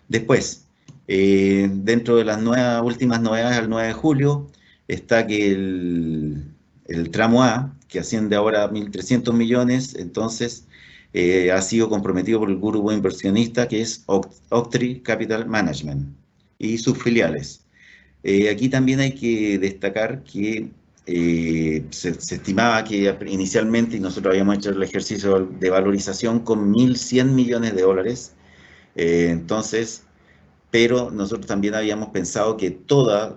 Después, dentro de las últimas novedades al 9 de julio, está que el tramo A, que asciende ahora a 1.300 millones, entonces ha sido comprometido por el grupo inversionista que es Oaktree Capital Management y sus filiales. Aquí también hay que destacar que se estimaba que inicialmente, y nosotros habíamos hecho el ejercicio de valorización con 1.100 millones de dólares, entonces, pero nosotros también habíamos pensado que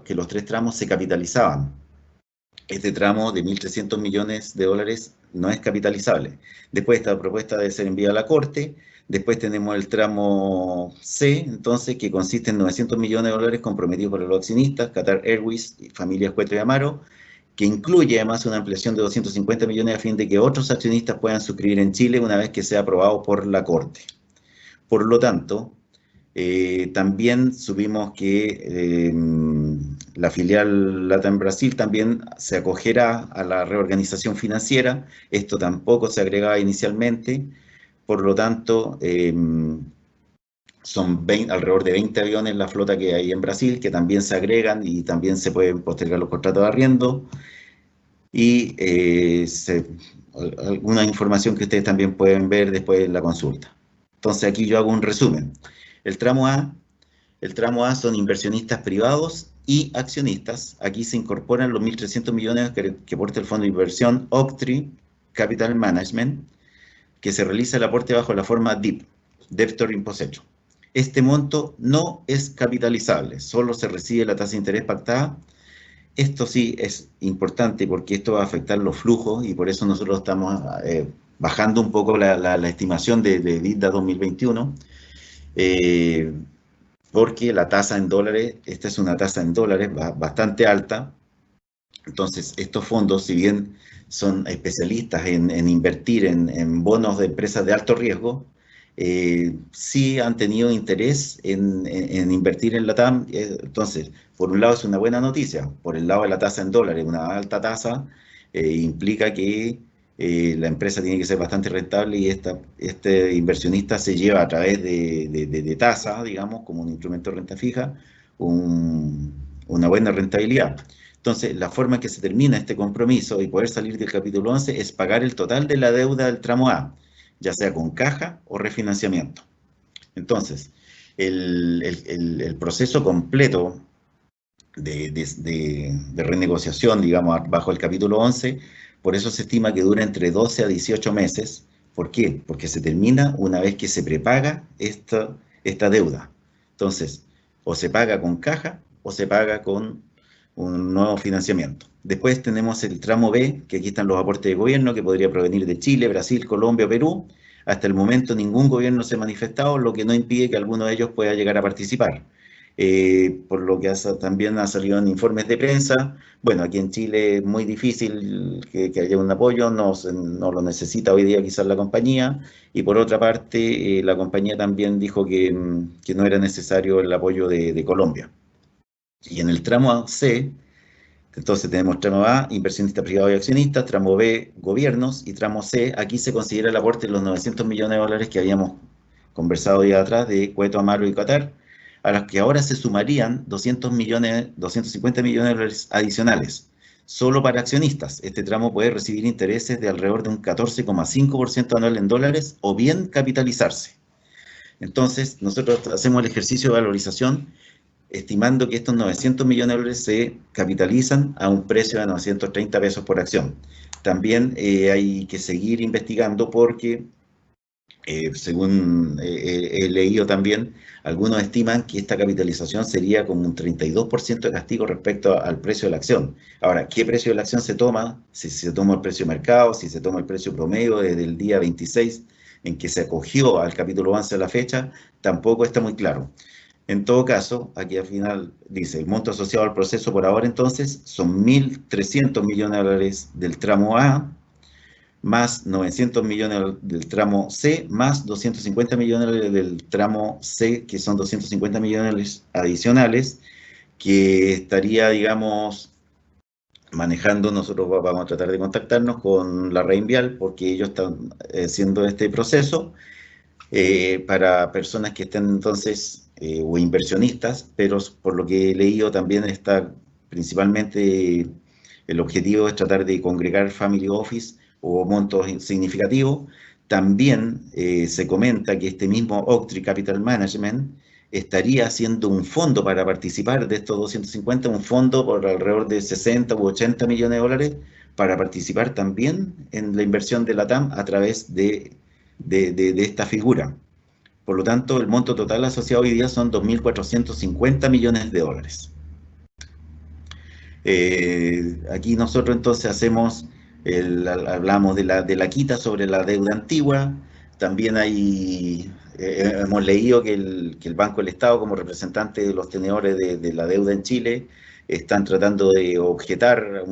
los tres tramos se capitalizaban. Este tramo de 1.300 millones de dólares no es capitalizable. Después esta propuesta debe ser enviada a la Corte. Después tenemos el tramo C, entonces, que consiste en 900 millones de dólares comprometidos por los accionistas, Qatar Airways, familias Cueto y Amaro, que incluye además una ampliación de 250 millones a fin de que otros accionistas puedan suscribir en Chile una vez que sea aprobado por la Corte. Por lo tanto, también supimos que la filial LATAM Brasil también se acogerá a la reorganización financiera. Esto tampoco se agregaba inicialmente. Por lo tanto, son alrededor de 20 aviones la flota que hay en Brasil, que también se agregan y también se pueden postergar los contratos de arriendo. Y alguna información que ustedes también pueden ver después en la consulta. Entonces aquí yo hago un resumen. El tramo A son inversionistas privados y accionistas. Aquí se incorporan los 1.300 millones que aporta el fondo de inversión Oaktree Capital Management, que se realiza el aporte bajo la forma DIP, Debtor in Possession. Este monto no es capitalizable, solo se recibe la tasa de interés pactada. Esto sí es importante porque esto va a afectar los flujos y por eso nosotros estamos bajando un poco la estimación de EBITDA 2021, eh, porque la tasa en dólares, esta es una tasa en dólares bastante alta. Entonces, estos fondos, si bien son especialistas en invertir en bonos de empresas de alto riesgo, sí han tenido interés en invertir en la TAM. Entonces, por un lado es una buena noticia, por el lado de la tasa en dólares, una alta tasa implica que la empresa tiene que ser bastante rentable y este inversionista se lleva a través de tasa, digamos, como un instrumento de renta fija, un- una buena rentabilidad. Entonces, la forma en que se termina este compromiso y poder salir del capítulo 11 es pagar el total de la deuda del tramo A, ya sea con caja o refinanciamiento. Entonces, el proceso completo de renegociación, digamos, bajo el capítulo 11, por eso se estima que dura entre 12 a 18 meses. ¿Por qué? Porque se termina una vez que se prepaga esta deuda. Entonces, o se paga con caja o se paga con un nuevo financiamiento. Después tenemos el tramo B, que aquí están los aportes de gobierno, que podría provenir de Chile, Brasil, Colombia o Perú. Hasta el momento ningún gobierno se ha manifestado, lo que no impide que alguno de ellos pueda llegar a participar. Por lo que también ha salido en informes de prensa. Bueno, aquí en Chile es muy difícil que haya un apoyo, no lo necesita hoy día quizás la compañía, y por otra parte, la compañía también dijo que no era necesario el apoyo de Colombia. Y en el tramo C, entonces tenemos tramo A, inversionista privado y accionistas, tramo B, gobiernos, y tramo C, aquí se considera el aporte de los 900 millones de dólares que habíamos conversado ya atrás de Cueto, Amaro y Qatar, a los que ahora se sumarían 200 millones, 250 millones de dólares adicionales, solo para accionistas. Este tramo puede recibir intereses de alrededor de un 14,5% anual en dólares o bien capitalizarse. Entonces, nosotros hacemos el ejercicio de valorización estimando que estos 900 millones de dólares se capitalizan a un precio de 930 pesos por acción. También hay que seguir investigando porque, según he leído también, algunos estiman que esta capitalización sería como un 32% de castigo respecto al precio de la acción. Ahora, ¿qué precio de la acción se toma? Si se toma el precio de mercado, si se toma el precio promedio desde el día 26 en que se acogió al capítulo 11 a la fecha, tampoco está muy claro. En todo caso, aquí al final dice, el monto asociado al proceso por ahora entonces son 1.300 millones de dólares del tramo A, más 900 millones del tramo C, más 250 millones del tramo C, que son 250 millones adicionales, que estaría, digamos, manejando. Nosotros vamos a tratar de contactarnos con la Reinvial, porque ellos están haciendo este proceso para personas que estén entonces o inversionistas, pero por lo que he leído también está principalmente el objetivo es tratar de congregar family office o montos significativos. También se comenta que este mismo Oaktree Capital Management estaría haciendo un fondo para participar de estos 250, un fondo por alrededor de 60 u 80 millones de dólares para participar también en la inversión de la TAM a través de esta figura. Por lo tanto, el monto total asociado hoy día son 2.450 millones de dólares. Aquí nosotros entonces hablamos de la quita sobre la deuda antigua. También hemos leído que el Banco del Estado, como representante de los tenedores de la deuda en Chile, están tratando de objetar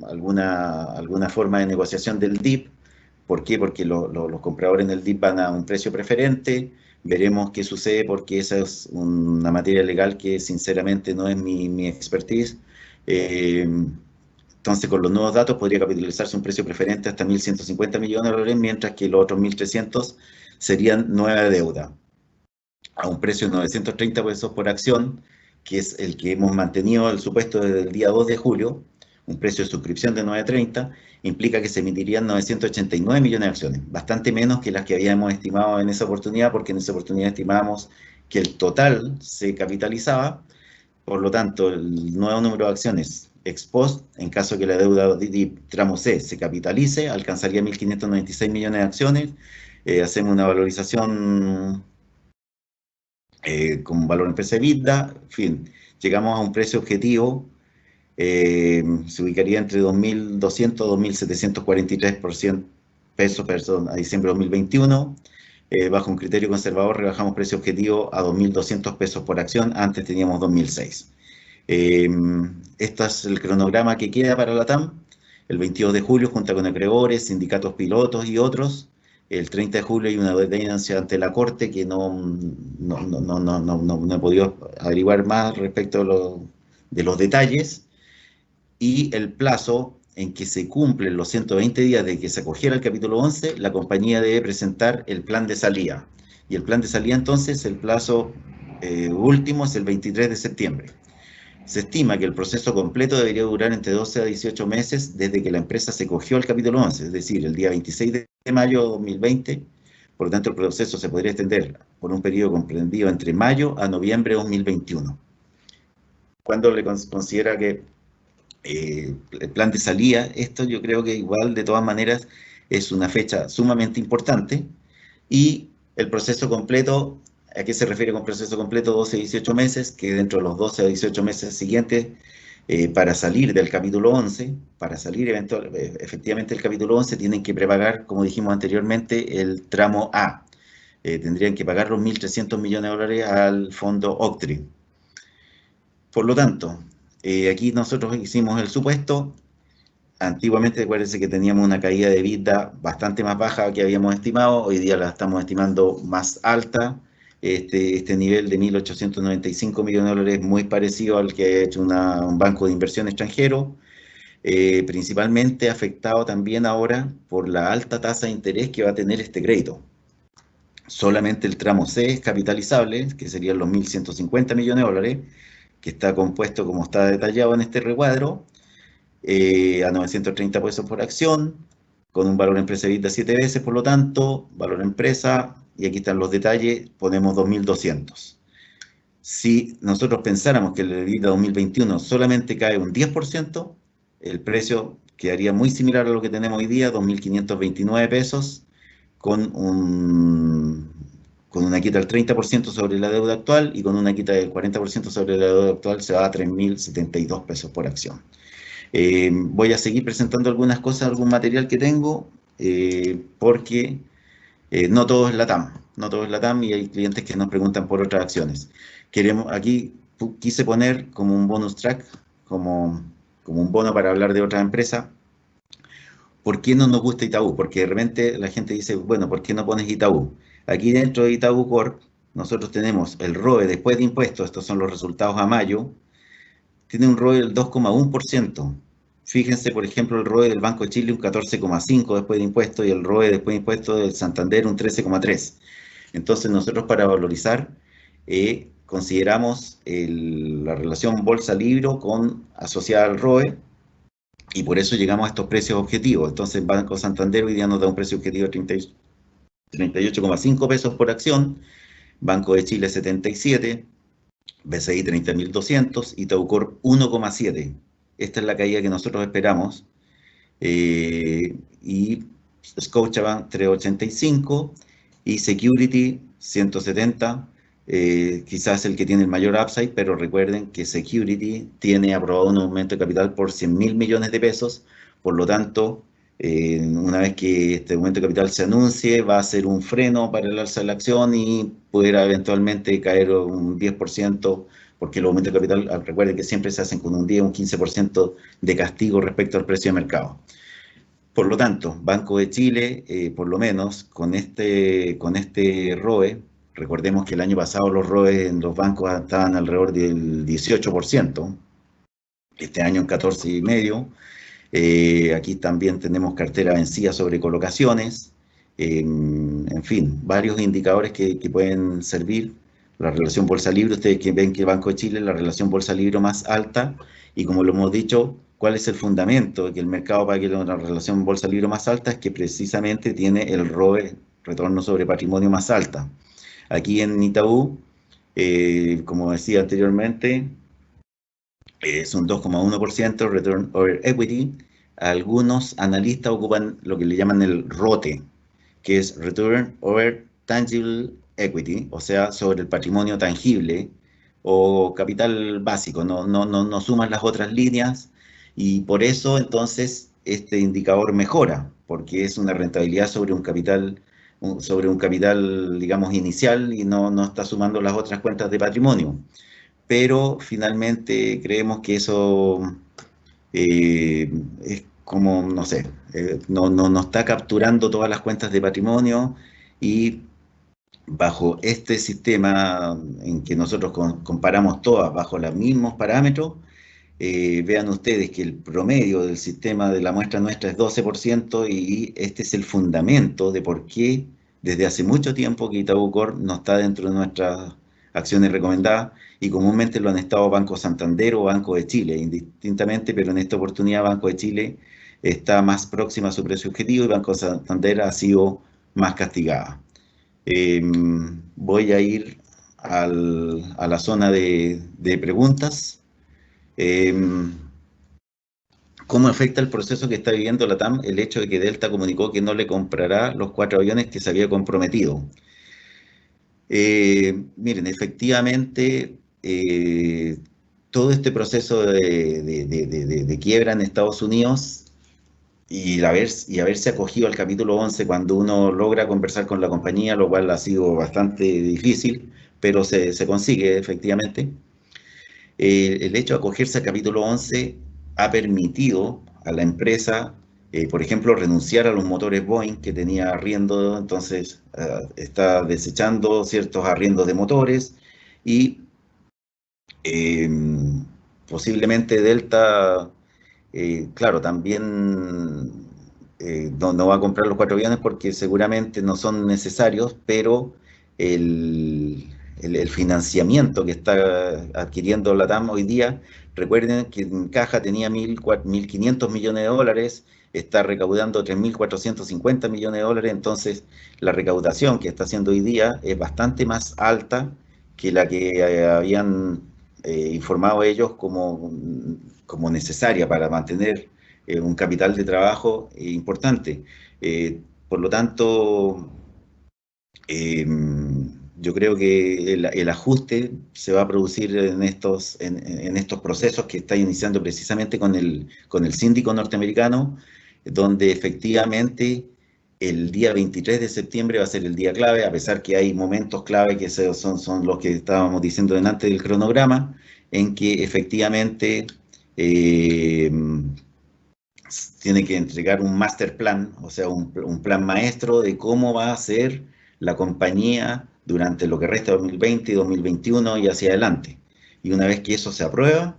alguna forma de negociación del DIP. ¿Por qué? Porque los compradores en el DIP van a un precio preferente. Veremos qué sucede porque esa es una materia legal que sinceramente no es mi expertise. Eh, entonces, con los nuevos datos podría capitalizarse un precio preferente hasta 1.150 millones de dólares, mientras que los otros 1.300 serían nueva deuda a un precio de 930 pesos por acción, que es el que hemos mantenido el supuesto desde el día 2 de julio, un precio de suscripción de 930, implica que se emitirían 989 millones de acciones, bastante menos que las que habíamos estimado en esa oportunidad, porque en esa oportunidad estimábamos que el total se capitalizaba. Por lo tanto, el nuevo número de acciones ex post, en caso que la deuda de tramo C se capitalice, alcanzaría 1.596 millones de acciones. Hacemos una valorización con valor empresa EBITDA, en fin, llegamos a un precio objetivo, se ubicaría entre 2.200 y 2.743 pesos a diciembre de 2021. Bajo un criterio conservador rebajamos precio objetivo a 2.200 pesos por acción, antes teníamos 2.006. Este es el cronograma que queda para la TAM. El 22 de julio, junta con acreedores, sindicatos pilotos y otros. El 30 de julio hay una denuncia ante la Corte que no he podido averiguar más respecto de los detalles. Y el plazo en que se cumplen los 120 días de que se acogiera el capítulo 11, la compañía debe presentar el plan de salida. Y el plan de salida, entonces, el plazo último es el 23 de septiembre. Se estima que el proceso completo debería durar entre 12 a 18 meses desde que la empresa se acogió al capítulo 11, es decir, el día 26 de mayo de 2020. Por lo tanto, el proceso se podría extender por un periodo comprendido entre mayo a noviembre de 2021. ¿Cuándo le considera que el plan de salida? Esto yo creo que igual, de todas maneras, es una fecha sumamente importante. Y el proceso completo, ¿a qué se refiere con proceso completo? 12 a 18 meses, que dentro de los 12 a 18 meses siguientes, para salir del capítulo 11, para salir efectivamente del capítulo 11, tienen que prepagar, como dijimos anteriormente, el tramo A. Tendrían que pagar los 1.300 millones de dólares al fondo Octree. Por lo tanto, aquí nosotros hicimos el supuesto. Antiguamente, acuérdense que teníamos una caída de EBITDA bastante más baja que habíamos estimado. Hoy día la estamos estimando más alta. Este nivel de 1.895 millones de dólares es muy parecido al que ha hecho un banco de inversión extranjero, principalmente afectado también ahora por la alta tasa de interés que va a tener este crédito. Solamente el tramo C es capitalizable, que serían los 1.150 millones de dólares, que está compuesto como está detallado en este recuadro, a 930 pesos por acción, con un valor empresa EBITDA 7 veces, por lo tanto, valor empresa, y aquí están los detalles, ponemos 2.200. Si nosotros pensáramos que el EBITDA 2021 solamente cae un 10%, el precio quedaría muy similar a lo que tenemos hoy día, 2.529 pesos, con una quita del 30% sobre la deuda actual, y con una quita del 40% sobre la deuda actual se va a 3.072 pesos por acción. Voy a seguir presentando algunas cosas, algún material que tengo, porque no todo es la TAM, no todo es la TAM, y hay clientes que nos preguntan por otras acciones. Aquí quise poner como un bonus track, como un bono para hablar de otras empresas. ¿Por qué no nos gusta Itaú? Porque de repente la gente dice, bueno, ¿por qué no pones Itaú? Aquí dentro de Itaú Corp, nosotros tenemos el ROE después de impuestos, estos son los resultados a mayo, tiene un ROE del 2,1%. Fíjense, por ejemplo, el ROE del Banco de Chile un 14,5% después de impuestos, y el ROE después de impuestos del Santander un 13,3%. Entonces nosotros, para valorizar, consideramos la relación bolsa-libro asociada al ROE, y por eso llegamos a estos precios objetivos. Entonces Banco Santander hoy día nos da un precio objetivo de 38,5 pesos por acción, Banco de Chile 77, BCI 30.200, Itaú Corp 1,7. Esta es la caída que nosotros esperamos. Y Scotiabank 385 y Security 170, quizás el que tiene el mayor upside, pero recuerden que Security tiene aprobado un aumento de capital por 100.000 millones de pesos. Por lo tanto, una vez que este aumento de capital se anuncie, va a ser un freno para el alza de la acción y pudiera eventualmente caer un 10%, porque los aumentos de capital, recuerden que siempre se hacen con un 10 o un 15% de castigo respecto al precio de mercado. Por lo tanto, Banco de Chile, por lo menos con este ROE, recordemos que el año pasado los ROE en los bancos estaban alrededor del 18%, este año en 14,5%. Aquí también tenemos cartera vencida sobre colocaciones, en fin, varios indicadores que pueden servir. La relación bolsa-libro, ustedes que ven que el Banco de Chile es la relación bolsa-libro más alta, y como lo hemos dicho, ¿cuál es el fundamento de que el mercado pague la relación bolsa-libro más alta? Es que precisamente tiene el ROE, retorno sobre patrimonio, más alta. Aquí en Itaú, como decía anteriormente, es un 2,1% Return over Equity. Algunos analistas ocupan lo que le llaman el ROTE, que es Return over Tangible equity, o sea, sobre el patrimonio tangible o capital básico, no suman las otras líneas y por eso entonces este indicador mejora, porque es una rentabilidad sobre un capital, digamos, inicial y no está sumando las otras cuentas de patrimonio. Pero finalmente creemos que eso es como, no sé, no está capturando todas las cuentas de patrimonio y bajo este sistema en que nosotros comparamos todas bajo los mismos parámetros, vean ustedes que el promedio del sistema de la muestra nuestra es 12% y este es el fundamento de por qué desde hace mucho tiempo que Itaú Corp no está dentro de nuestras acciones recomendadas y comúnmente lo han estado Banco Santander o Banco de Chile, indistintamente, pero en esta oportunidad Banco de Chile está más próxima a su precio objetivo y Banco Santander ha sido más castigada. Eh, Voy a ir a la zona de preguntas. Eh, ¿Cómo afecta el proceso que está viviendo la TAM el hecho de que Delta comunicó que no le comprará los 4 aviones que se había comprometido? Miren, efectivamente, todo este proceso de quiebra en Estados Unidos y haberse acogido al capítulo 11 cuando uno logra conversar con la compañía, lo cual ha sido bastante difícil, pero se consigue efectivamente. El hecho de acogerse al capítulo 11 ha permitido a la empresa, por ejemplo, renunciar a los motores Boeing que tenía arriendo, entonces está desechando ciertos arriendos de motores y eh, posiblemente Delta, claro, también no va a comprar los 4 aviones porque seguramente no son necesarios, pero el financiamiento que está adquiriendo la TAM hoy día, recuerden que en caja tenía 1.500 millones de dólares, está recaudando 3.450 millones de dólares, entonces la recaudación que está haciendo hoy día es bastante más alta que la que habían informado ellos como necesaria para mantener un capital de trabajo importante. Por lo tanto, eh, yo creo que el ajuste se va a producir en estos procesos que está iniciando precisamente con el síndico norteamericano, donde efectivamente el día 23 de septiembre va a ser el día clave, a pesar que hay momentos clave que son los que estábamos diciendo delante del cronograma, en que efectivamente eh, tiene que entregar un master plan, o sea, un plan maestro de cómo va a ser la compañía durante lo que resta de 2020 y 2021 y hacia adelante. Y una vez que eso se aprueba,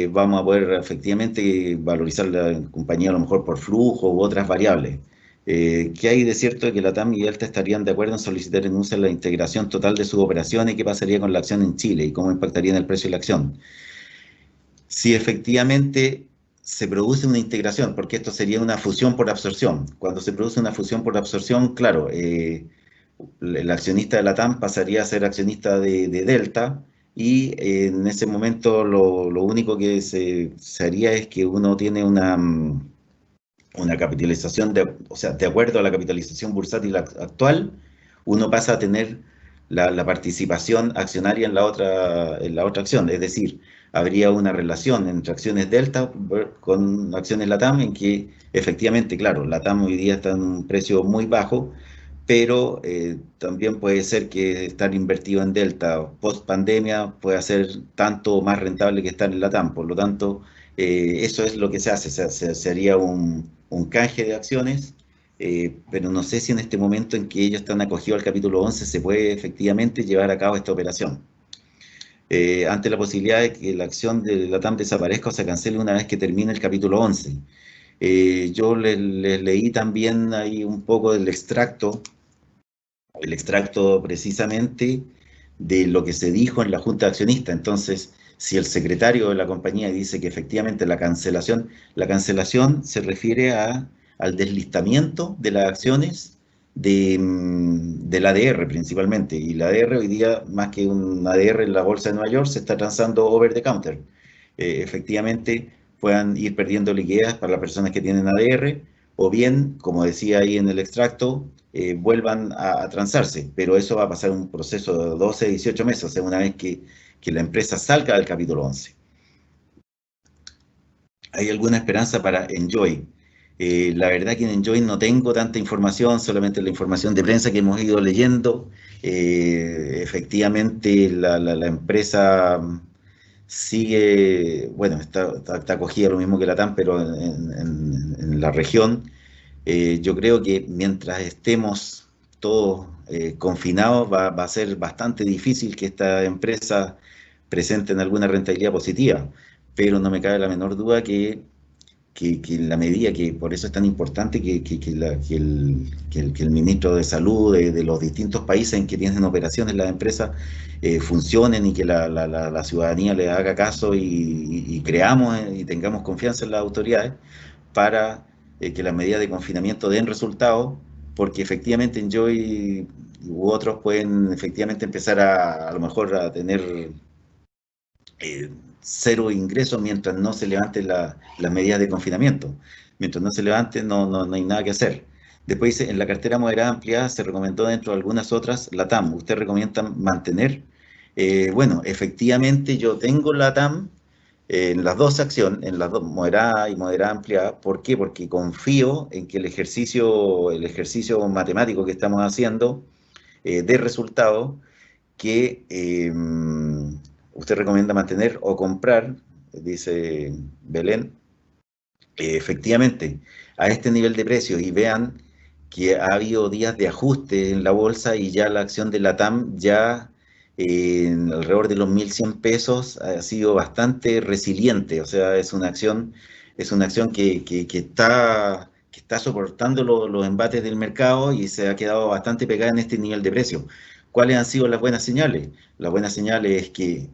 vamos a poder efectivamente valorizar la compañía a lo mejor por flujo u otras variables. ¿Qué hay de cierto de que la TAM y Delta estarían de acuerdo en solicitar en USA la integración total de sus operaciones y qué pasaría con la acción en Chile y cómo impactaría en el precio de la acción? Si efectivamente se produce una integración, porque esto sería una fusión por absorción. Cuando se produce una fusión por absorción, claro, el accionista de la TAM pasaría a ser accionista de Delta y en ese momento lo único que se haría es que uno tiene una capitalización, o sea, de acuerdo a la capitalización bursátil actual, uno pasa a tener la participación accionaria en la otra acción. Es decir, habría una relación entre acciones Delta con acciones LATAM en que efectivamente, claro, LATAM hoy día está en un precio muy bajo, pero también puede ser que estar invertido en Delta post pandemia pueda ser tanto o más rentable que estar en LATAM. Por lo tanto, eso es lo que se hace, se haría un canje de acciones, pero no sé si en este momento en que ellos están acogidos al capítulo 11 se puede efectivamente llevar a cabo esta operación. Ante la posibilidad de que la acción de la TAM desaparezca o se cancele una vez que termine el capítulo 11. Yo les leí también ahí un poco del el extracto precisamente de lo que se dijo en la Junta de Accionistas. Entonces, si el secretario de la compañía dice que efectivamente la cancelación se refiere al deslistamiento de las acciones del ADR principalmente. Y la ADR hoy día, más que un ADR en la Bolsa de Nueva York, se está transando over the counter. Efectivamente, puedan ir perdiendo liquidez para las personas que tienen ADR o bien, como decía ahí en el extracto, vuelvan a transarse, pero eso va a pasar un proceso de 12, 18 meses, o sea, una vez que la empresa salga del capítulo 11. ¿Hay alguna esperanza para Enjoy? La verdad que en Enjoy no tengo tanta información, solamente la información de prensa que hemos ido leyendo. Efectivamente, la empresa sigue, bueno, está acogida lo mismo que la TAM, pero en la región. Yo creo que mientras estemos todos confinados, va a ser bastante difícil que esta empresa presenten alguna rentabilidad positiva, pero no me cabe la menor duda que en la medida que por eso es tan importante que el ministro de Salud de los distintos países en que tienen operaciones las empresas funcionen y que la ciudadanía le haga caso y creamos y tengamos confianza en las autoridades para que las medidas de confinamiento den resultados, porque efectivamente Enjoy u otros pueden efectivamente empezar a lo mejor a tener eh, cero ingresos mientras no se levanten las medidas de confinamiento. Mientras no se levanten, no hay nada que hacer. Después dice, en la cartera moderada ampliada se recomendó dentro de algunas otras la TAM. ¿Usted recomienda mantener? Bueno, efectivamente yo tengo la TAM en las dos acciones, en las dos, moderada y moderada ampliada. ¿Por qué? Porque confío en que el ejercicio matemático que estamos haciendo dé resultado que usted recomienda mantener o comprar, dice Belén. Efectivamente, a este nivel de precios y vean que ha habido días de ajuste en la bolsa y ya la acción de la TAM ya en alrededor de los 1.100 pesos ha sido bastante resiliente, o sea, es una acción que está soportando los embates del mercado y se ha quedado bastante pegada en este nivel de precio. ¿Cuáles han sido las buenas señales? Las buenas señales es que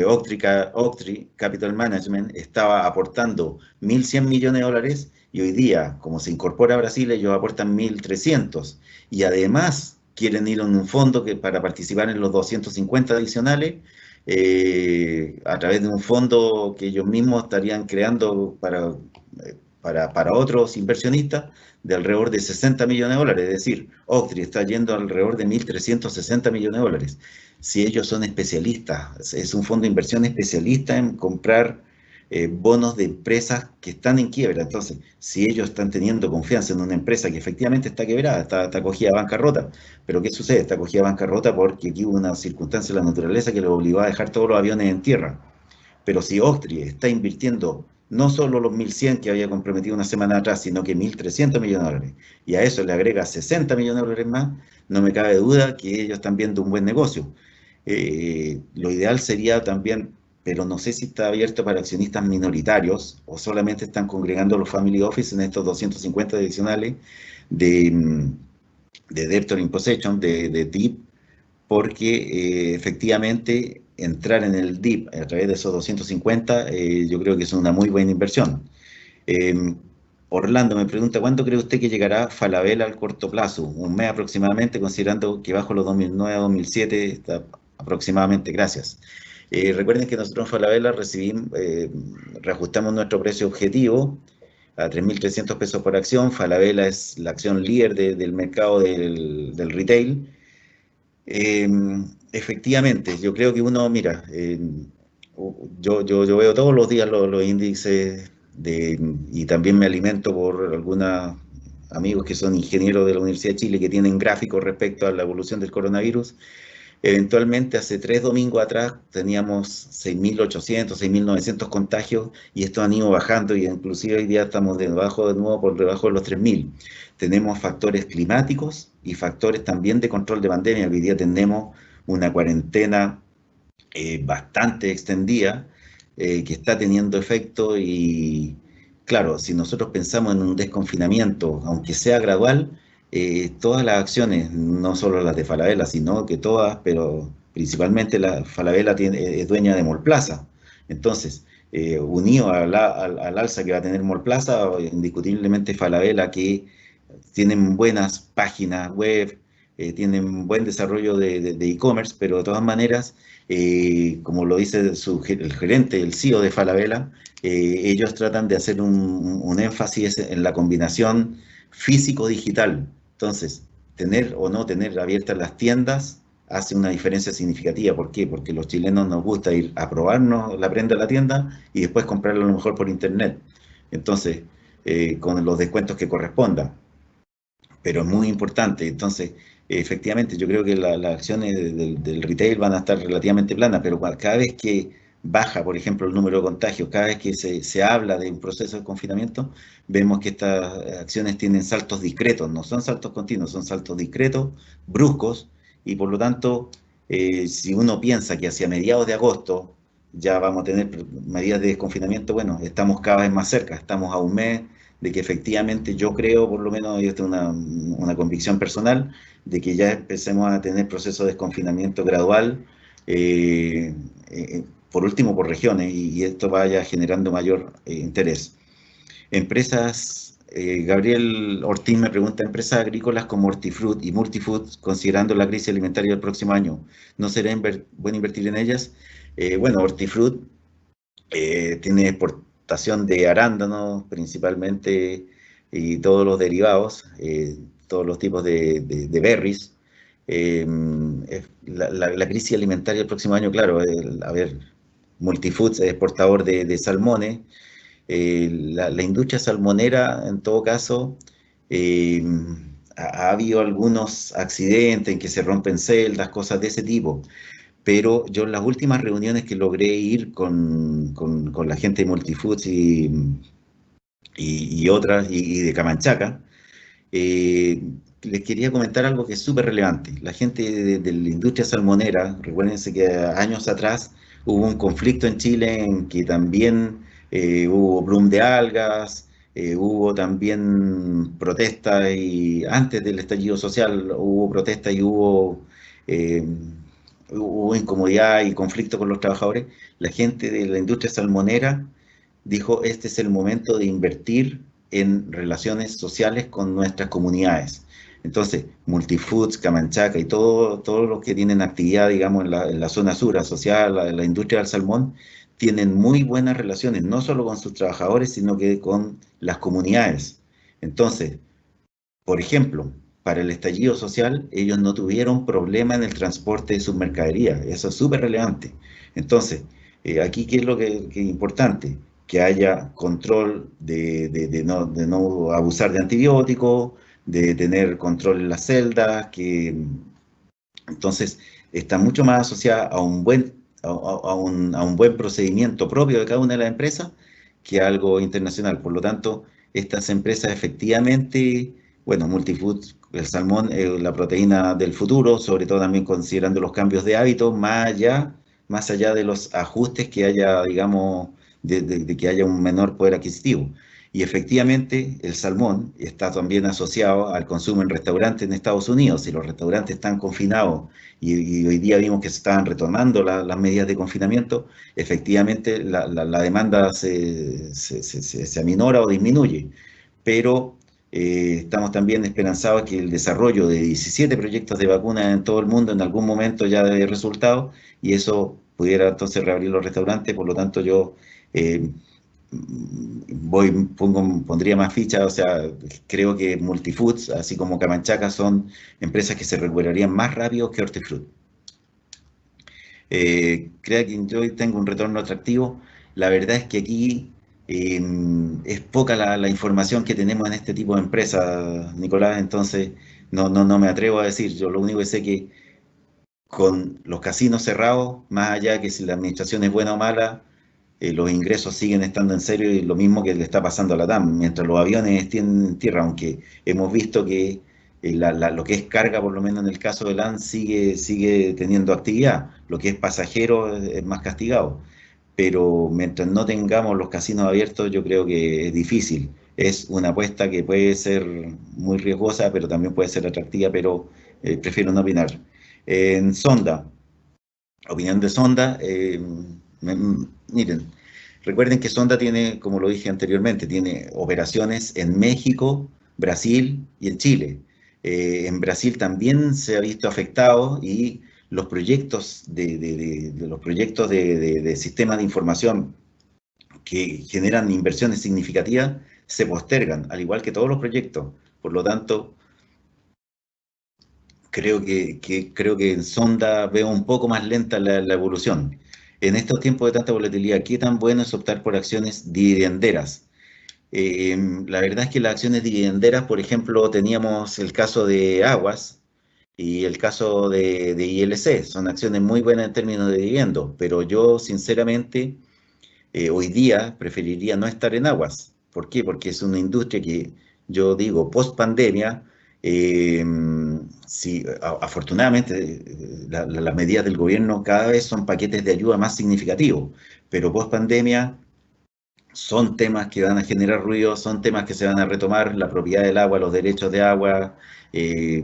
Oaktree Capital Management estaba aportando 1.100 millones de dólares y hoy día, como se incorpora a Brasil, ellos aportan 1.300 y además quieren ir en un fondo para participar en los 250 adicionales a través de un fondo que ellos mismos estarían creando para otros inversionistas de alrededor de 60 millones de dólares. Es decir, Oaktree está yendo alrededor de 1.360 millones de dólares. Si ellos son especialistas, es un fondo de inversión especialista en comprar bonos de empresas que están en quiebra. Entonces, si ellos están teniendo confianza en una empresa que efectivamente está quebrada, está acogida a bancarrota, pero ¿qué sucede? Está acogida a bancarrota porque aquí hubo una circunstancia de la naturaleza que los obligó a dejar todos los aviones en tierra. Pero si Austria está invirtiendo no solo los 1.100 que había comprometido una semana atrás, sino que 1.300 millones de dólares, y a eso le agrega 60 millones de dólares más, no me cabe duda que ellos están viendo un buen negocio. Lo ideal sería también, pero no sé si está abierto para accionistas minoritarios o solamente están congregando los family office en estos 250 adicionales de, de debtor in possession, de DIP, porque efectivamente entrar en el DIP a través de esos 250 yo creo que es una muy buena inversión. Eh, Orlando me pregunta, ¿cuándo cree usted que llegará Falabella al corto plazo? Un mes aproximadamente, considerando que bajo los 2009-2007 está aproximadamente. Gracias. Recuerden que nosotros en Falabella reajustamos nuestro precio objetivo a 3.300 pesos por acción. Falabella es la acción líder del mercado del retail. Eh, Efectivamente, yo creo que uno, mira, yo veo todos los días los índices y también me alimento por algunos amigos que son ingenieros de la Universidad de Chile que tienen gráficos respecto a la evolución del coronavirus. Eventualmente, hace 3 domingos atrás teníamos 6.800, 6.900 contagios y estos han ido bajando y inclusive hoy día estamos de nuevo por debajo de los 3.000. Tenemos factores climáticos y factores también de control de pandemia. Hoy día tenemos una cuarentena bastante extendida que está teniendo efecto y claro, si nosotros pensamos en un desconfinamiento, aunque sea gradual, todas las acciones, no solo las de Falabella, sino que todas, pero principalmente la Falabella es dueña de Mallplaza. Entonces, unido al alza que va a tener Mallplaza, indiscutiblemente Falabella que tienen buenas páginas web, tienen buen desarrollo de e-commerce, pero de todas maneras, como lo dice el gerente, el CEO de Falabella, ellos tratan de hacer un énfasis en la combinación físico-digital. Entonces, tener o no tener abiertas las tiendas hace una diferencia significativa. ¿Por qué? Porque los chilenos nos gusta ir a probarnos la prenda a la tienda y después comprarla a lo mejor por internet. Entonces, con los descuentos que correspondan, pero es muy importante. Entonces, efectivamente, yo creo que las acciones del retail van a estar relativamente planas, pero cada vez que baja, por ejemplo, el número de contagios, cada vez que se habla de un proceso de confinamiento, vemos que estas acciones tienen saltos discretos, no son saltos continuos, son saltos discretos, bruscos, y por lo tanto, si uno piensa que hacia mediados de agosto ya vamos a tener medidas de desconfinamiento, bueno, estamos cada vez más cerca, estamos a un mes de que efectivamente yo creo, por lo menos, y esto es una convicción personal, de que ya empecemos a tener procesos de desconfinamiento gradual, eh, por último por regiones, y esto vaya generando mayor interés. Empresas, Gabriel Ortiz me pregunta, empresas agrícolas como Hortifruit y Multifood, considerando la crisis alimentaria del próximo año, ¿no será bueno invertir en ellas? Bueno, Hortifruit tiene exportación de arándanos principalmente y todos los derivados, todos los tipos de berries. Eh, la crisis alimentaria el próximo año, claro, a ver, Multifoods es exportador de salmones. La industria salmonera, en todo caso, eh, ha habido algunos accidentes en que se rompen celdas, cosas de ese tipo, pero yo en las últimas reuniones que logré ir con la gente de Multifoods y otras, y de Camanchaca, eh, les quería comentar algo que es súper relevante. La gente de la industria salmonera, recuérdense que años atrás hubo un conflicto en Chile en que también hubo bloom de algas, hubo también protestas y antes del estallido social hubo protestas y eh, hubo incomodidad y conflicto con los trabajadores. La gente de la industria salmonera dijo, este es el momento de invertir en relaciones sociales con nuestras comunidades. Entonces, Multifoods, Camanchaca y todos los que tienen actividad, digamos, en la zona sur asociada a la industria del salmón, tienen muy buenas relaciones, no solo con sus trabajadores, sino que con las comunidades. Entonces, por ejemplo, para el estallido social, ellos no tuvieron problema en el transporte de sus mercaderías. Eso es súper relevante. Entonces, aquí, ¿qué es lo que es importante? Que haya control de no abusar de antibióticos, de tener control en las celdas, que entonces está mucho más asociada a un buen procedimiento propio de cada una de las empresas que a algo internacional. Por lo tanto, estas empresas efectivamente, bueno, Multifood, el salmón, la proteína del futuro, sobre todo también considerando los cambios de hábitos, más allá de los ajustes que haya, digamos, de que haya un menor poder adquisitivo. Y efectivamente, el salmón está también asociado al consumo en restaurantes en Estados Unidos. Si los restaurantes están confinados y hoy día vimos que se estaban retomando las medidas de confinamiento, efectivamente la demanda se aminora o disminuye. Pero estamos también esperanzados que el desarrollo de 17 proyectos de vacunas en todo el mundo en algún momento ya dé resultados y eso pudiera entonces reabrir los restaurantes. Por lo tanto, yo eh, pondría más fichas, o sea, creo que Multifoods, así como Camanchaca, son empresas que se recuperarían más rápido que Hortifruti. Crea que yo tengo un retorno atractivo. La verdad es que aquí es poca la información que tenemos en este tipo de empresas, Nicolás, entonces no me atrevo a decir. Yo lo único que sé que con los casinos cerrados, más allá de que si la administración es buena o mala, los ingresos siguen estando en serio y lo mismo que le está pasando a la TAM, mientras los aviones estén en tierra, aunque hemos visto que lo que es carga, por lo menos en el caso de LAN, sigue teniendo actividad, lo que es pasajero es más castigado, pero mientras no tengamos los casinos abiertos, yo creo que es difícil. Es una apuesta que puede ser muy riesgosa, pero también puede ser atractiva, pero prefiero no opinar. En Sonda, opinión de Sonda, miren, recuerden que Sonda tiene, como lo dije anteriormente, tiene operaciones en México, Brasil y en Chile. En Brasil también se ha visto afectado y los proyectos los proyectos de sistemas de información que generan inversiones significativas se postergan, al igual que todos los proyectos. Por lo tanto, creo que en Sonda veo un poco más lenta la evolución. En estos tiempos de tanta volatilidad, ¿qué tan bueno es optar por acciones dividenderas? La verdad es que las acciones dividenderas, por ejemplo, teníamos el caso de Aguas y el caso de ILC, son acciones muy buenas en términos de dividendos, pero yo sinceramente hoy día preferiría no estar en Aguas. ¿Por qué? Porque es una industria que yo digo, post pandemia, eh, sí, afortunadamente las medidas del gobierno cada vez son paquetes de ayuda más significativos, pero post pandemia son temas que van a generar ruido, son temas que se van a retomar, la propiedad del agua, los derechos de agua. eh,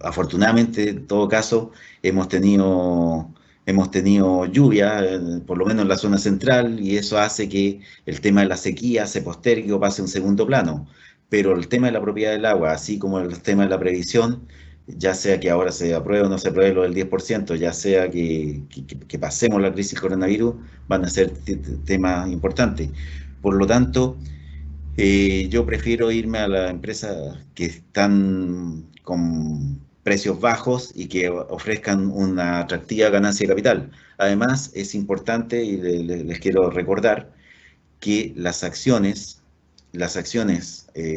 Afortunadamente, en todo caso, hemos tenido, hemos tenido lluvia, por lo menos en la zona central, y eso hace que el tema de la sequía se postergue o pase a un segundo plano. Pero el tema de la propiedad del agua, así como el tema de la previsión, ya sea que ahora se apruebe o no se apruebe lo del 10%, ya sea que pasemos la crisis del coronavirus, van a ser temas importantes. Por lo tanto, yo prefiero irme a las empresas que están con precios bajos y que ofrezcan una atractiva ganancia de capital. Además, es importante, y les quiero recordar, que las acciones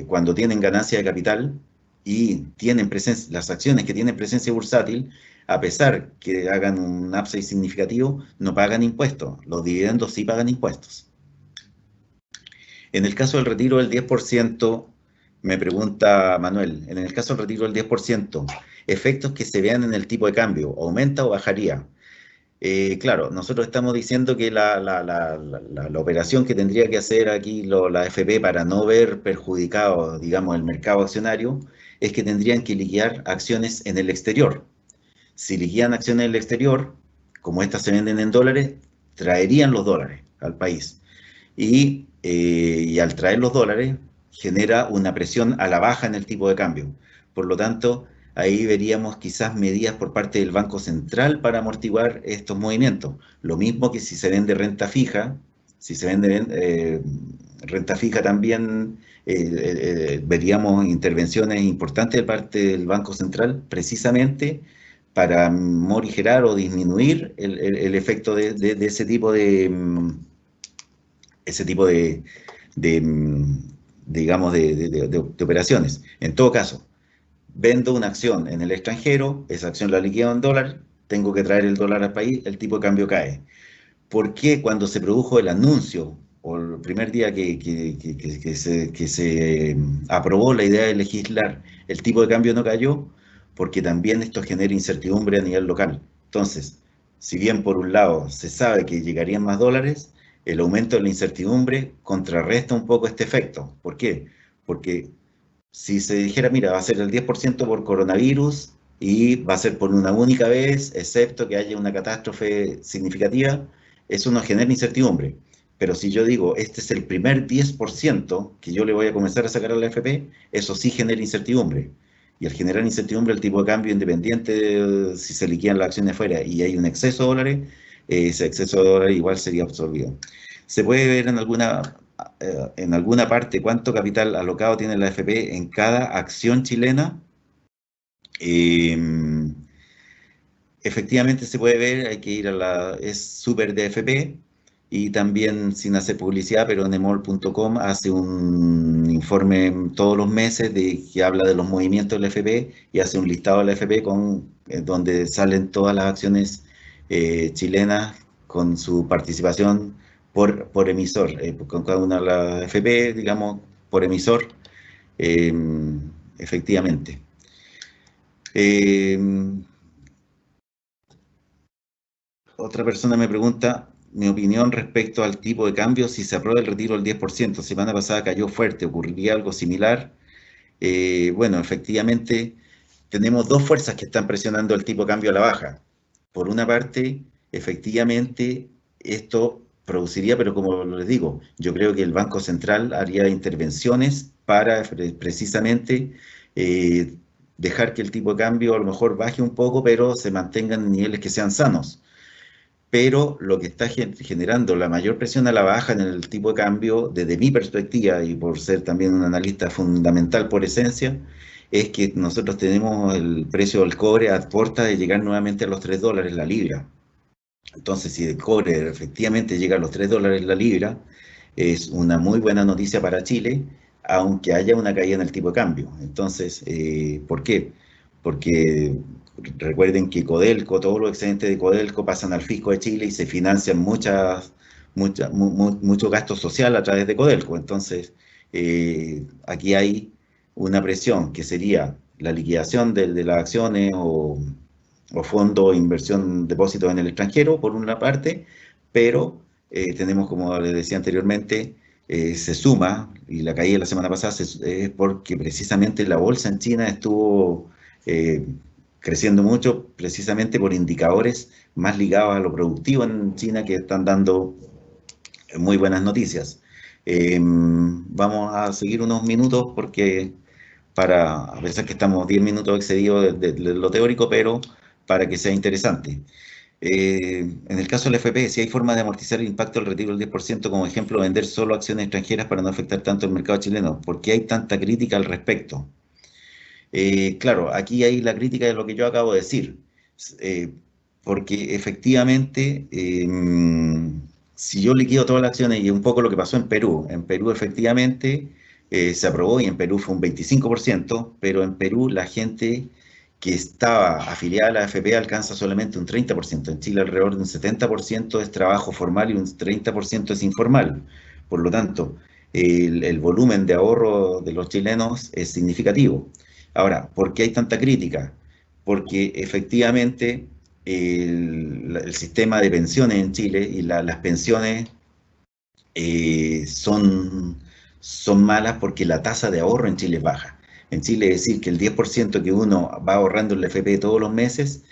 cuando tienen ganancia de capital y tienen presencia, las acciones que tienen presencia bursátil, a pesar que hagan un upside significativo, no pagan impuestos. Los dividendos sí pagan impuestos. En el caso del retiro del 10%, me pregunta Manuel, en el caso del retiro del 10%, efectos que se vean en el tipo de cambio, ¿aumenta o bajaría? Claro, nosotros estamos diciendo que la operación que tendría que hacer aquí la AFP para no ver perjudicado, digamos, el mercado accionario, es que tendrían que liquidar acciones en el exterior. Si liquidan acciones en el exterior, como estas se venden en dólares, traerían los dólares al país. Y al traer los dólares, genera una presión a la baja en el tipo de cambio. Por lo tanto, ahí veríamos quizás medidas por parte del Banco Central para amortiguar estos movimientos. Lo mismo que si se vende renta fija, si se vende renta fija también veríamos intervenciones importantes de parte del Banco Central precisamente para morigerar o disminuir el efecto de ese tipo digamos, de operaciones. En todo caso, vendo una acción en el extranjero, esa acción la liquido en dólar, tengo que traer el dólar al país, el tipo de cambio cae. ¿Por qué cuando se produjo el anuncio o el primer día que se aprobó la idea de legislar, el tipo de cambio no cayó? Porque también esto genera incertidumbre a nivel local. Entonces, si bien por un lado se sabe que llegarían más dólares, el aumento de la incertidumbre contrarresta un poco este efecto. ¿Por qué? Porque si se dijera, mira, va a ser el 10% por coronavirus y va a ser por una única vez, excepto que haya una catástrofe significativa, eso nos genera incertidumbre. Pero si yo digo, este es el primer 10% que yo le voy a comenzar a sacar a la AFP, eso sí genera incertidumbre. Y al generar incertidumbre, el tipo de cambio independiente de si se liquidan las acciones afuera y hay un exceso de dólares, ese exceso de dólares igual sería absorbido. Se puede ver en alguna parte cuánto capital alocado tiene la AFP en cada acción chilena. Eh, Efectivamente se puede ver, hay que ir es súper de AFP y también sin hacer publicidad, pero nemol.com hace un informe todos los meses que habla de los movimientos de la AFP y hace un listado de la AFP donde salen todas las acciones chilenas con su participación por emisor, con cada una de las AFP, digamos, por emisor, eh, efectivamente. Eh, Otra persona me pregunta mi opinión respecto al tipo de cambio si se aprueba el retiro del 10%. Semana pasada cayó fuerte, ¿ocurriría algo similar? Bueno, efectivamente tenemos dos fuerzas que están presionando el tipo de cambio a la baja. Por una parte, efectivamente, esto produciría, pero como les digo, yo creo que el Banco Central haría intervenciones para precisamente eh, dejar que el tipo de cambio a lo mejor baje un poco, pero se mantengan en niveles que sean sanos. pero lo que está generando la mayor presión a la baja en el tipo de cambio, desde mi perspectiva y por ser también un analista fundamental por esencia, es que nosotros tenemos el precio del cobre a puerta de llegar nuevamente a los $3 la libra. Entonces, si el cobre efectivamente llega a los $3 la libra, es una muy buena noticia para Chile, aunque haya una caída en el tipo de cambio. Entonces, ¿por qué? Porque recuerden que Codelco, todos los excedentes de Codelco pasan al fisco de Chile y se financian mucho gasto social a través de Codelco. Entonces, aquí hay una presión que sería la liquidación de las acciones o fondo de inversión, depósitos en el extranjero, por una parte, pero tenemos, como les decía anteriormente, se suma, y la caída de la semana pasada es porque precisamente la bolsa en China estuvo eh, creciendo mucho, precisamente por indicadores más ligados a lo productivo en China que están dando muy buenas noticias. Vamos a seguir unos minutos porque a pesar que estamos 10 minutos excedidos de lo teórico, pero para que sea interesante. En el caso del FP, si hay forma de amortizar el impacto del retiro del 10%, como ejemplo, vender solo acciones extranjeras para no afectar tanto el mercado chileno. ¿Por qué hay tanta crítica al respecto? Claro, aquí hay la crítica de lo que yo acabo de decir, eh, porque efectivamente, si yo liquido todas las acciones y un poco lo que pasó en Perú efectivamente se aprobó y en Perú fue un 25%, pero en Perú la gente que estaba afiliada a la AFP alcanza solamente un 30%, en Chile alrededor de un 70% es trabajo formal y un 30% es informal, por lo tanto, el volumen de ahorro de los chilenos es significativo. Ahora, ¿por qué hay tanta crítica? Porque efectivamente el sistema de pensiones en Chile y las pensiones son malas porque la tasa de ahorro en Chile es baja. En Chile, es decir que el 10% que uno va ahorrando en la FP todos los meses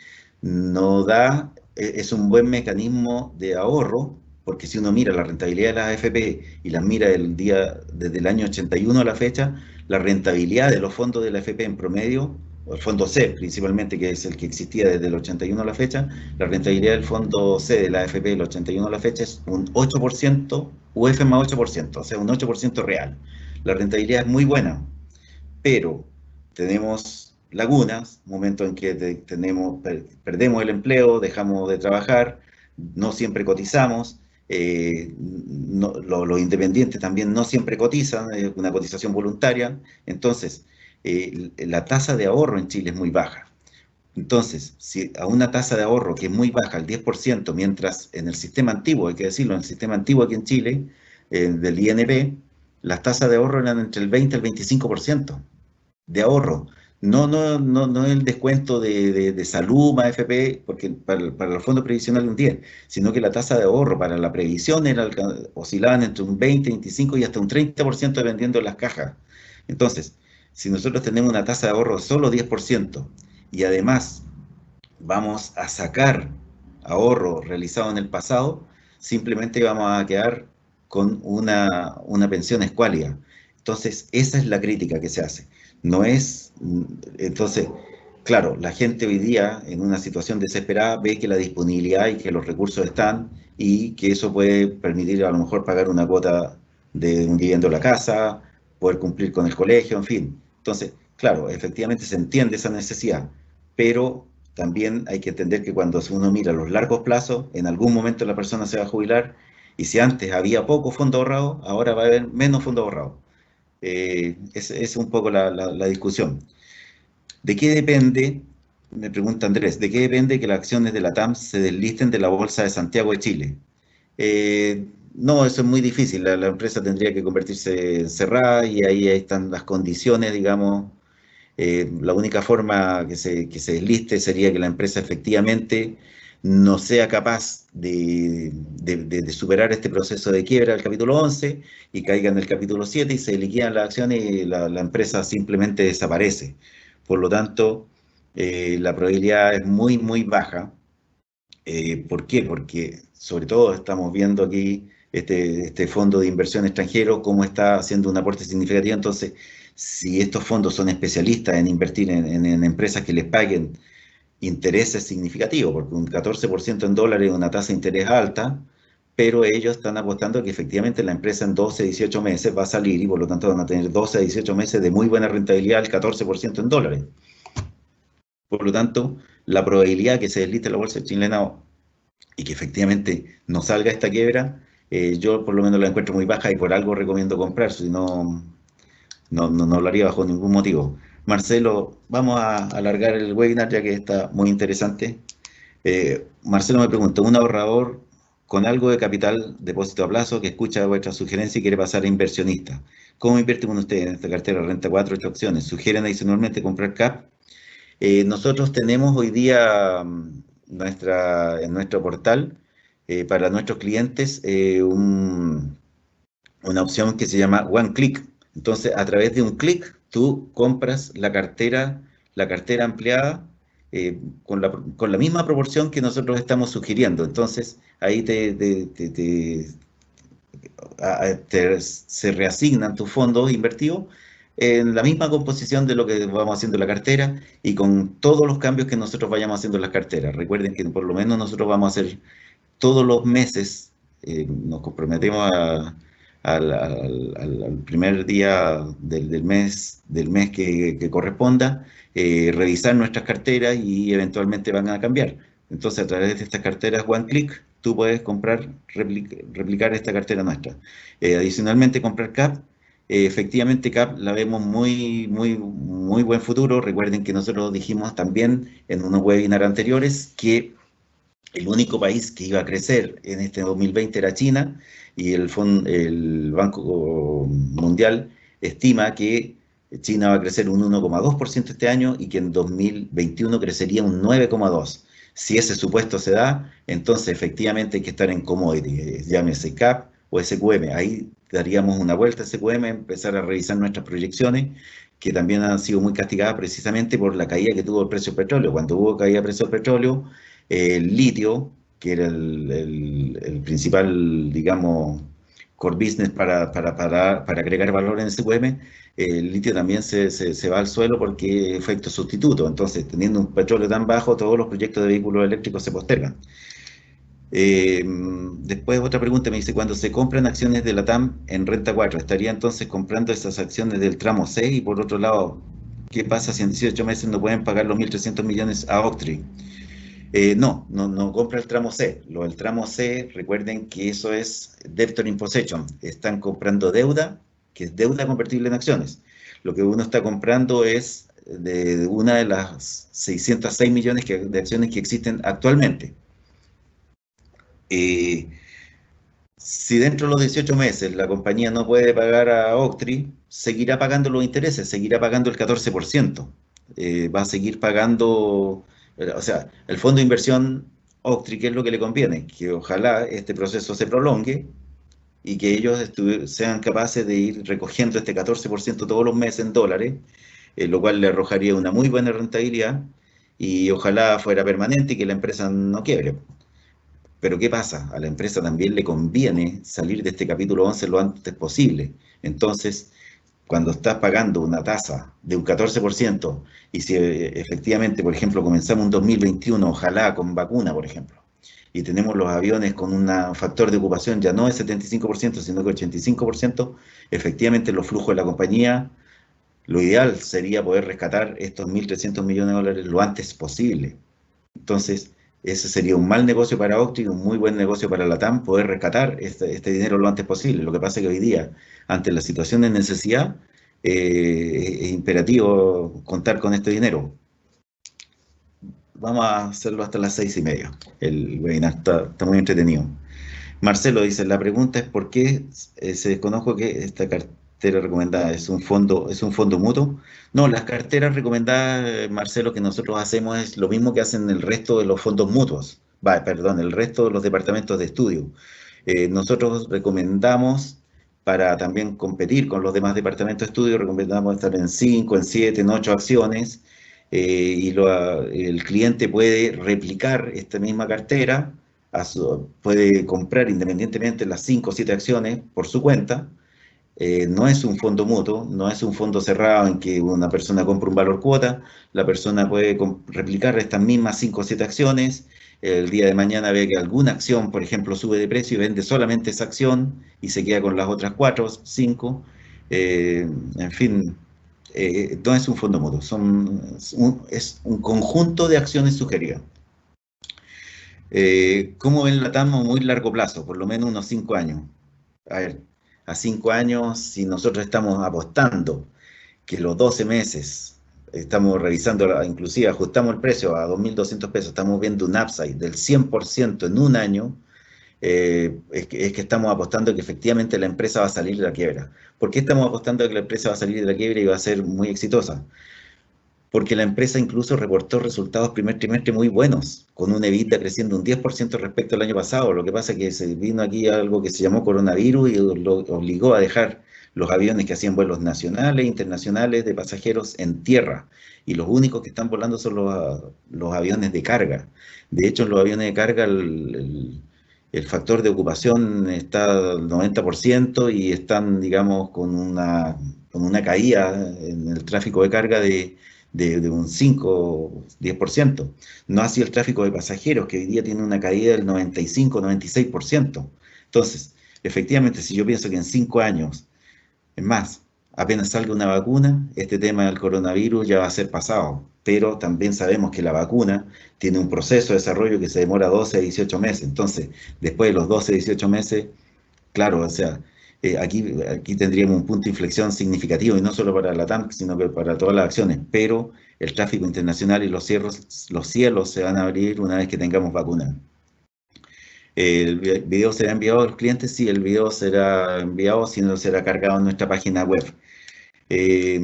no da, es un buen mecanismo de ahorro, porque si uno mira la rentabilidad de las AFP y las mira desde el año 81 a la fecha, la rentabilidad de los fondos de la AFP en promedio, o el fondo C principalmente, que es el que existía desde el 81 a la fecha, la rentabilidad del fondo C de la AFP del 81 a la fecha es un 8%, UF más 8%, o sea, un 8% real. La rentabilidad es muy buena, pero tenemos lagunas, momentos en que perdemos el empleo, dejamos de trabajar, no siempre cotizamos, los independientes también no siempre cotizan, es una cotización voluntaria, entonces la tasa de ahorro en Chile es muy baja. Entonces, si a una tasa de ahorro que es muy baja, el 10%, mientras en el sistema antiguo, hay que decirlo, en el sistema antiguo aquí en Chile, del INP, las tasas de ahorro eran entre el 20 y el 25% de ahorro. No el descuento de salud más FP, porque para los fondos previsionales un 10, sino que la tasa de ahorro para la previsión oscilaban entre un 20, 25 y hasta un 30% dependiendo de las cajas. Entonces, si nosotros tenemos una tasa de ahorro solo 10% y además vamos a sacar ahorro realizado en el pasado, simplemente vamos a quedar con una pensión escuálida. Entonces, esa es la crítica que se hace. No es, entonces, claro, la gente hoy día en una situación desesperada ve que la disponibilidad y que los recursos están y que eso puede permitir a lo mejor pagar una cuota de un dividendo a la casa, poder cumplir con el colegio, en fin. Entonces, claro, efectivamente se entiende esa necesidad, pero también hay que entender que cuando uno mira los largos plazos, en algún momento la persona se va a jubilar y si antes había poco fondo ahorrado, ahora va a haber menos fondo ahorrado. Es un poco la discusión. ¿De qué depende, me pregunta Andrés, de qué depende que las acciones de la TAM se deslisten de la Bolsa de Santiago de Chile? No, eso es muy difícil. La empresa tendría que convertirse en cerrada y ahí están las condiciones, digamos. La única forma que se desliste sería que la empresa efectivamente no sea capaz de superar este proceso de quiebra del capítulo 11 y caiga en el capítulo 7 y se liquidan las acciones y la empresa simplemente desaparece. Por lo tanto, la probabilidad es muy, muy baja. ¿Por qué? Porque sobre todo estamos viendo aquí este fondo de inversión extranjero, cómo está haciendo un aporte significativo. Entonces, si estos fondos son especialistas en invertir en empresas que les paguen intereses significativos, porque un 14% en dólares es una tasa de interés alta, pero ellos están apostando que efectivamente la empresa en 12, 18 meses va a salir y por lo tanto van a tener 12 a 18 meses de muy buena rentabilidad, el 14% en dólares. Por lo tanto, la probabilidad que se desliste la bolsa chilena y que efectivamente no salga esta quiebra, yo por lo menos la encuentro muy baja y por algo recomiendo comprar, si no, no lo haría bajo ningún motivo. Marcelo, vamos a alargar el webinar ya que está muy interesante. Marcelo me pregunta, un ahorrador con algo de capital, depósito a plazo, que escucha vuestra sugerencia y quiere pasar a inversionista. ¿Cómo invierte con usted en esta cartera? Renta 4 8 opciones. ¿Sugieren adicionalmente comprar CAP? Nosotros tenemos hoy día en nuestro portal para nuestros clientes una opción que se llama One Click. Entonces, a través de un clic, tú compras la cartera ampliada con la misma proporción que nosotros estamos sugiriendo. Entonces, ahí se reasignan tus fondos invertidos en la misma composición de lo que vamos haciendo en la cartera y con todos los cambios que nosotros vayamos haciendo en las carteras. Recuerden que por lo menos nosotros vamos a hacer todos los meses, nos comprometemos al primer día del mes que corresponda, revisar nuestras carteras y eventualmente van a cambiar. Entonces, a través de estas carteras One Click, tú puedes comprar, replicar esta cartera nuestra. Adicionalmente, comprar CAP. Efectivamente, CAP la vemos muy, muy, muy buen futuro. Recuerden que nosotros dijimos también en unos webinars anteriores que el único país que iba a crecer en este 2020 era China y el Banco Mundial estima que China va a crecer un 1,2% este año y que en 2021 crecería un 9,2%. Si ese supuesto se da, entonces efectivamente hay que estar en commodity, llámese CAP o SQM. Ahí daríamos una vuelta a SQM, empezar a revisar nuestras proyecciones, que también han sido muy castigadas precisamente por la caída que tuvo el precio del petróleo. Cuando hubo caída del precio del petróleo, el litio, que era el principal, digamos, core business para agregar valor en SQM, el litio también se va al suelo porque es efecto sustituto. Entonces, teniendo un petróleo tan bajo, todos los proyectos de vehículos eléctricos se postergan. Eh, Después otra pregunta me dice, cuando se compran acciones de la TAM en Renta 4, ¿estaría entonces comprando esas acciones del tramo C? Y por otro lado, ¿qué pasa si en 18 meses no pueden pagar los 1.300 millones a Octree? No compra el tramo C. El tramo C, recuerden que eso es debtor in possession. Están comprando deuda, que es deuda convertible en acciones. Lo que uno está comprando es de una de las 606 millones de acciones que existen actualmente. Eh, si dentro de los 18 meses la compañía no puede pagar a Octree, seguirá pagando los intereses, seguirá pagando el 14%. Va a seguir pagando, o sea, el fondo de inversión Octree, ¿qué es lo que le conviene? Que ojalá este proceso se prolongue y que ellos sean capaces de ir recogiendo este 14% todos los meses en dólares, lo cual le arrojaría una muy buena rentabilidad y ojalá fuera permanente y que la empresa no quiebre. Pero ¿qué pasa? A la empresa también le conviene salir de este capítulo 11 lo antes posible. Entonces, cuando estás pagando una tasa de un 14%, y si efectivamente, por ejemplo, comenzamos un 2021, ojalá con vacuna, por ejemplo, y tenemos los aviones con un factor de ocupación ya no de 75%, sino que 85%, efectivamente los flujos de la compañía, lo ideal sería poder rescatar estos 1.300 millones de dólares lo antes posible. Entonces, ese sería un mal negocio para Octi y un muy buen negocio para la TAM, poder rescatar este dinero lo antes posible. Lo que pasa es que hoy día, ante la situación de necesidad, es imperativo contar con este dinero. Vamos a hacerlo hasta las 6:30. El webinar está muy entretenido. Marcelo dice, la pregunta es ¿por qué se desconoce que esta cartera recomendada es un fondo mutuo? No, las carteras recomendadas, Marcelo, que nosotros hacemos es lo mismo que hacen el resto de los fondos mutuos. Perdón, el resto de los departamentos de estudio. Nosotros recomendamos, para también competir con los demás departamentos de estudio, recomendamos estar en 5, en 7, en 8 acciones, el cliente puede replicar esta misma cartera, puede comprar independientemente las 5 o 7 acciones por su cuenta, no es un fondo mutuo, no es un fondo cerrado en que una persona compra un valor cuota, la persona puede replicar estas mismas 5 o 7 acciones, el día de mañana ve que alguna acción, por ejemplo, sube de precio y vende solamente esa acción y se queda con las otras 4 o 5. En fin, no es un fondo mutuo, es un conjunto de acciones sugeridas. ¿Cómo ven la TAM a muy largo plazo? Por lo menos unos 5 años. A ver, a 5 años, si nosotros estamos apostando que los 12 meses, estamos revisando, inclusive ajustamos el precio a 2.200 pesos, estamos viendo un upside del 100% en un año, es que estamos apostando que efectivamente la empresa va a salir de la quiebra. ¿Por qué estamos apostando que la empresa va a salir de la quiebra y va a ser muy exitosa? Porque la empresa incluso reportó resultados primer trimestre muy buenos, con un EBITDA creciendo un 10% respecto al año pasado. Lo que pasa es que se vino aquí algo que se llamó coronavirus y lo obligó a dejar los aviones que hacían vuelos nacionales e internacionales de pasajeros en tierra. Y los únicos que están volando son los aviones de carga. De hecho, en los aviones de carga el factor de ocupación está al 90% y están, digamos, con una caída en el tráfico de carga de un 5 o 10%. No así el tráfico de pasajeros, que hoy día tiene una caída del 95-96%. Entonces, efectivamente, si yo pienso que en 5 años, es más, apenas salga una vacuna, este tema del coronavirus ya va a ser pasado. Pero también sabemos que la vacuna tiene un proceso de desarrollo que se demora 12 a 18 meses. Entonces, después de los 12 a 18 meses, claro, o sea, aquí tendríamos un punto de inflexión significativo, y no solo para la TAM, sino que para todas las acciones, pero el tráfico internacional y los cielos se van a abrir una vez que tengamos vacuna. ¿El video será enviado a los clientes? Sí, el video será enviado, si no será cargado en nuestra página web. Eh,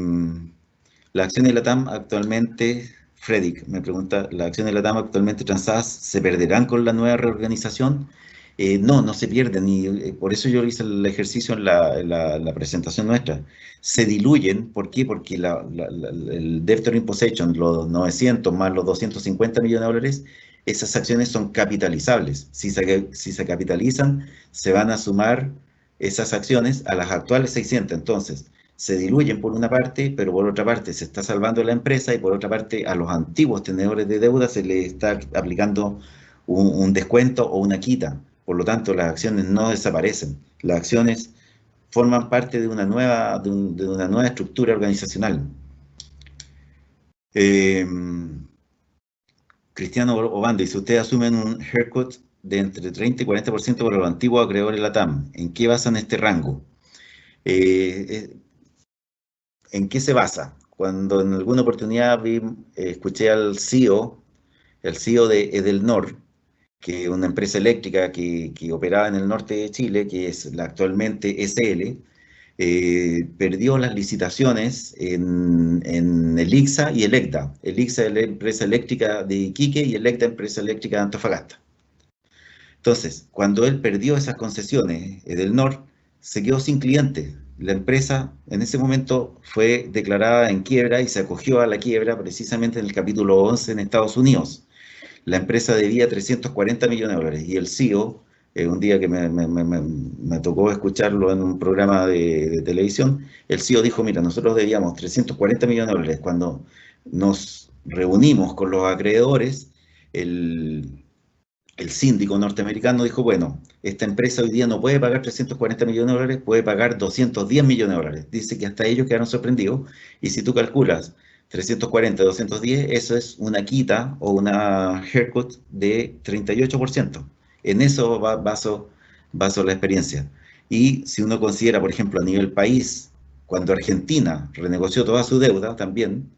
las acciones de la TAM actualmente, Fredrik me pregunta, ¿las acciones de la TAM actualmente transadas se perderán con la nueva reorganización? No, no se pierden, y por eso yo hice el ejercicio en la presentación nuestra. Se diluyen, ¿por qué? Porque el debtor in possession, los 900 más los 250 millones de dólares, esas acciones son capitalizables. Si se capitalizan, se van a sumar esas acciones a las actuales 600. Entonces, se diluyen por una parte, pero por otra parte se está salvando la empresa, y por otra parte a los antiguos tenedores de deuda se les está aplicando un descuento o una quita. Por lo tanto, las acciones no desaparecen. Las acciones forman parte de una nueva estructura organizacional. Eh, Cristiano Obando dice, ustedes asumen un haircut de entre 30 y 40% por los antiguos acreedores de la TAM. ¿En qué basan este rango? Eh, ¿En qué se basa? Cuando en alguna oportunidad escuché al CEO, el CEO de Edelnor, que es una empresa eléctrica que operaba en el norte de Chile, que es actualmente SL, perdió las licitaciones en el ICSA y el ECDA. El ICSA es la empresa eléctrica de Iquique y el ECDA empresa eléctrica de Antofagasta. Entonces, cuando él perdió esas concesiones del NOR, se quedó sin clientes. La empresa en ese momento fue declarada en quiebra y se acogió a la quiebra precisamente en el capítulo 11 en Estados Unidos. La empresa debía 340 millones de dólares y el CEO, un día que me tocó escucharlo en un programa de televisión, el CEO dijo, mira, nosotros debíamos 340 millones de dólares. Cuando nos reunimos con los acreedores, el, el síndico norteamericano dijo, bueno, esta empresa hoy día no puede pagar 340 millones de dólares, puede pagar 210 millones de dólares. Dice que hasta ellos quedaron sorprendidos, y si tú calculas 340, 210, eso es una quita o una haircut de 38%. En eso baso la experiencia. Y si uno considera, por ejemplo, a nivel país, cuando Argentina renegoció toda su deuda también,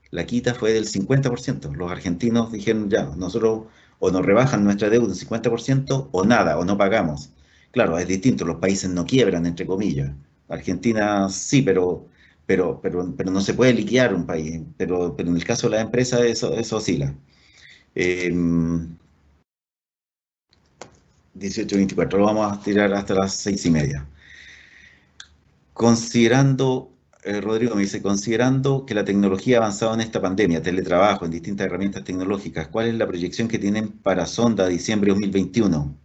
la quita fue del 50%. Los argentinos dijeron, ya, nosotros o nos rebajan nuestra deuda un 50% o nada, o no pagamos. Claro, es distinto, los países no quiebran, entre comillas. Argentina sí, pero no se puede liquidar un país. Pero en el caso de las empresas eso oscila. Eh, 18-24, lo vamos a tirar hasta las 6:30. Considerando, Rodrigo me dice, considerando que la tecnología ha avanzado en esta pandemia, teletrabajo, en distintas herramientas tecnológicas, ¿cuál es la proyección que tienen para Sonda a diciembre de 2021?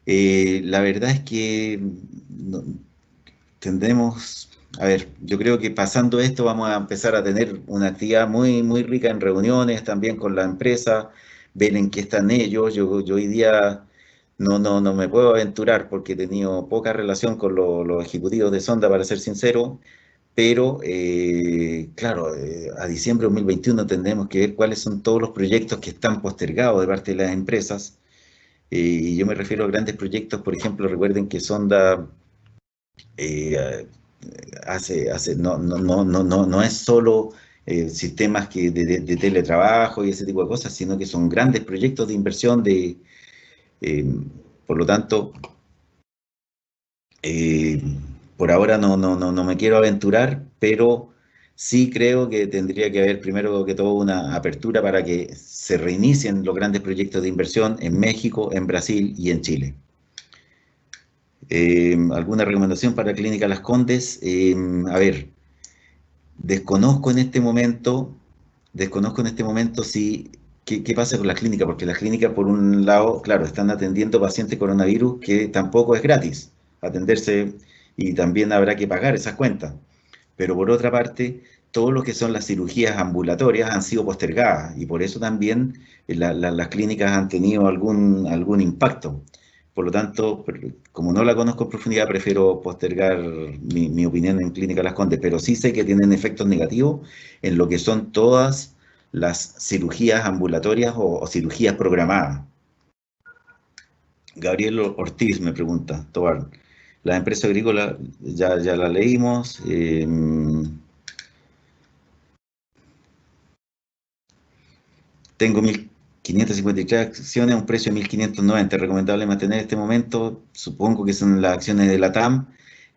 La verdad es que tendremos, a ver, yo creo que pasando esto vamos a empezar a tener una actividad muy, muy rica en reuniones también con la empresa, ver en qué están ellos. Yo hoy día no me puedo aventurar porque he tenido poca relación con los ejecutivos de Sonda, para ser sincero, pero claro, a diciembre de 2021 tendremos que ver cuáles son todos los proyectos que están postergados de parte de las empresas. Y yo me refiero a grandes proyectos, por ejemplo, recuerden que Sonda eh, no es solo sistemas de teletrabajo y ese tipo de cosas, sino que son grandes proyectos de inversión eh, por lo tanto, eh, por ahora no me quiero aventurar, pero sí creo que tendría que haber primero que todo una apertura para que se reinicien los grandes proyectos de inversión en México, en Brasil y en Chile. ¿Alguna recomendación para Clínica Las Condes? A ver, Desconozco en este momento, desconozco en este momento si qué pasa con las clínicas, porque las clínicas, por un lado, claro, están atendiendo pacientes coronavirus que tampoco es gratis atenderse y también habrá que pagar esas cuentas. Pero por otra parte, todo lo que son las cirugías ambulatorias han sido postergadas y por eso también las clínicas han tenido algún impacto. Por lo tanto, como no la conozco en profundidad, prefiero postergar mi opinión en Clínica Las Condes, pero sí sé que tienen efectos negativos en lo que son todas las cirugías ambulatorias o cirugías programadas. Gabriel Ortiz me pregunta, Tobar, la empresa agrícola ya la leímos. Tengo 1.553 acciones a un precio de 1.590. ¿Recomendable mantener este momento? Supongo que son las acciones de la TAM.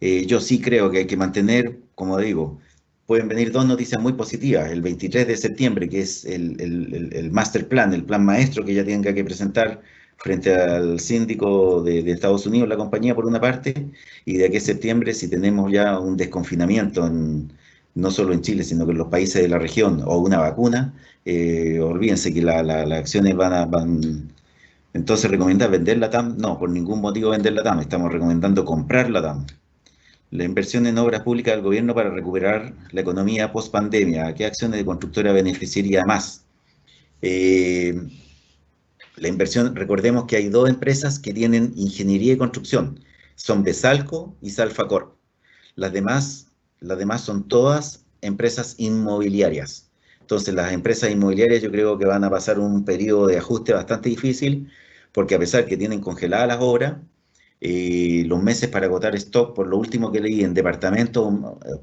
Yo sí creo que hay que mantener, como digo, pueden venir dos noticias muy positivas. El 23 de septiembre, que es el master plan, el plan maestro que ya tenga que presentar frente al síndico de Estados Unidos, la compañía, por una parte, y de aquí a septiembre, si tenemos ya un desconfinamiento no solo en Chile, sino que en los países de la región, o una vacuna, olvídense que las acciones van. Entonces, ¿recomienda vender la TAM? No, por ningún motivo vender la TAM. Estamos recomendando comprar la TAM. La inversión en obras públicas del gobierno para recuperar la economía post pandemia. ¿A qué acciones de constructora beneficiaría más? Eh, la inversión, recordemos que hay dos empresas que tienen ingeniería y construcción. Son Besalco y Salfacor. Las demás, las demás son todas empresas inmobiliarias. Entonces, las empresas inmobiliarias yo creo que van a pasar un periodo de ajuste bastante difícil, porque a pesar que tienen congeladas las obras, los meses para agotar stock, por lo último que leí en departamentos,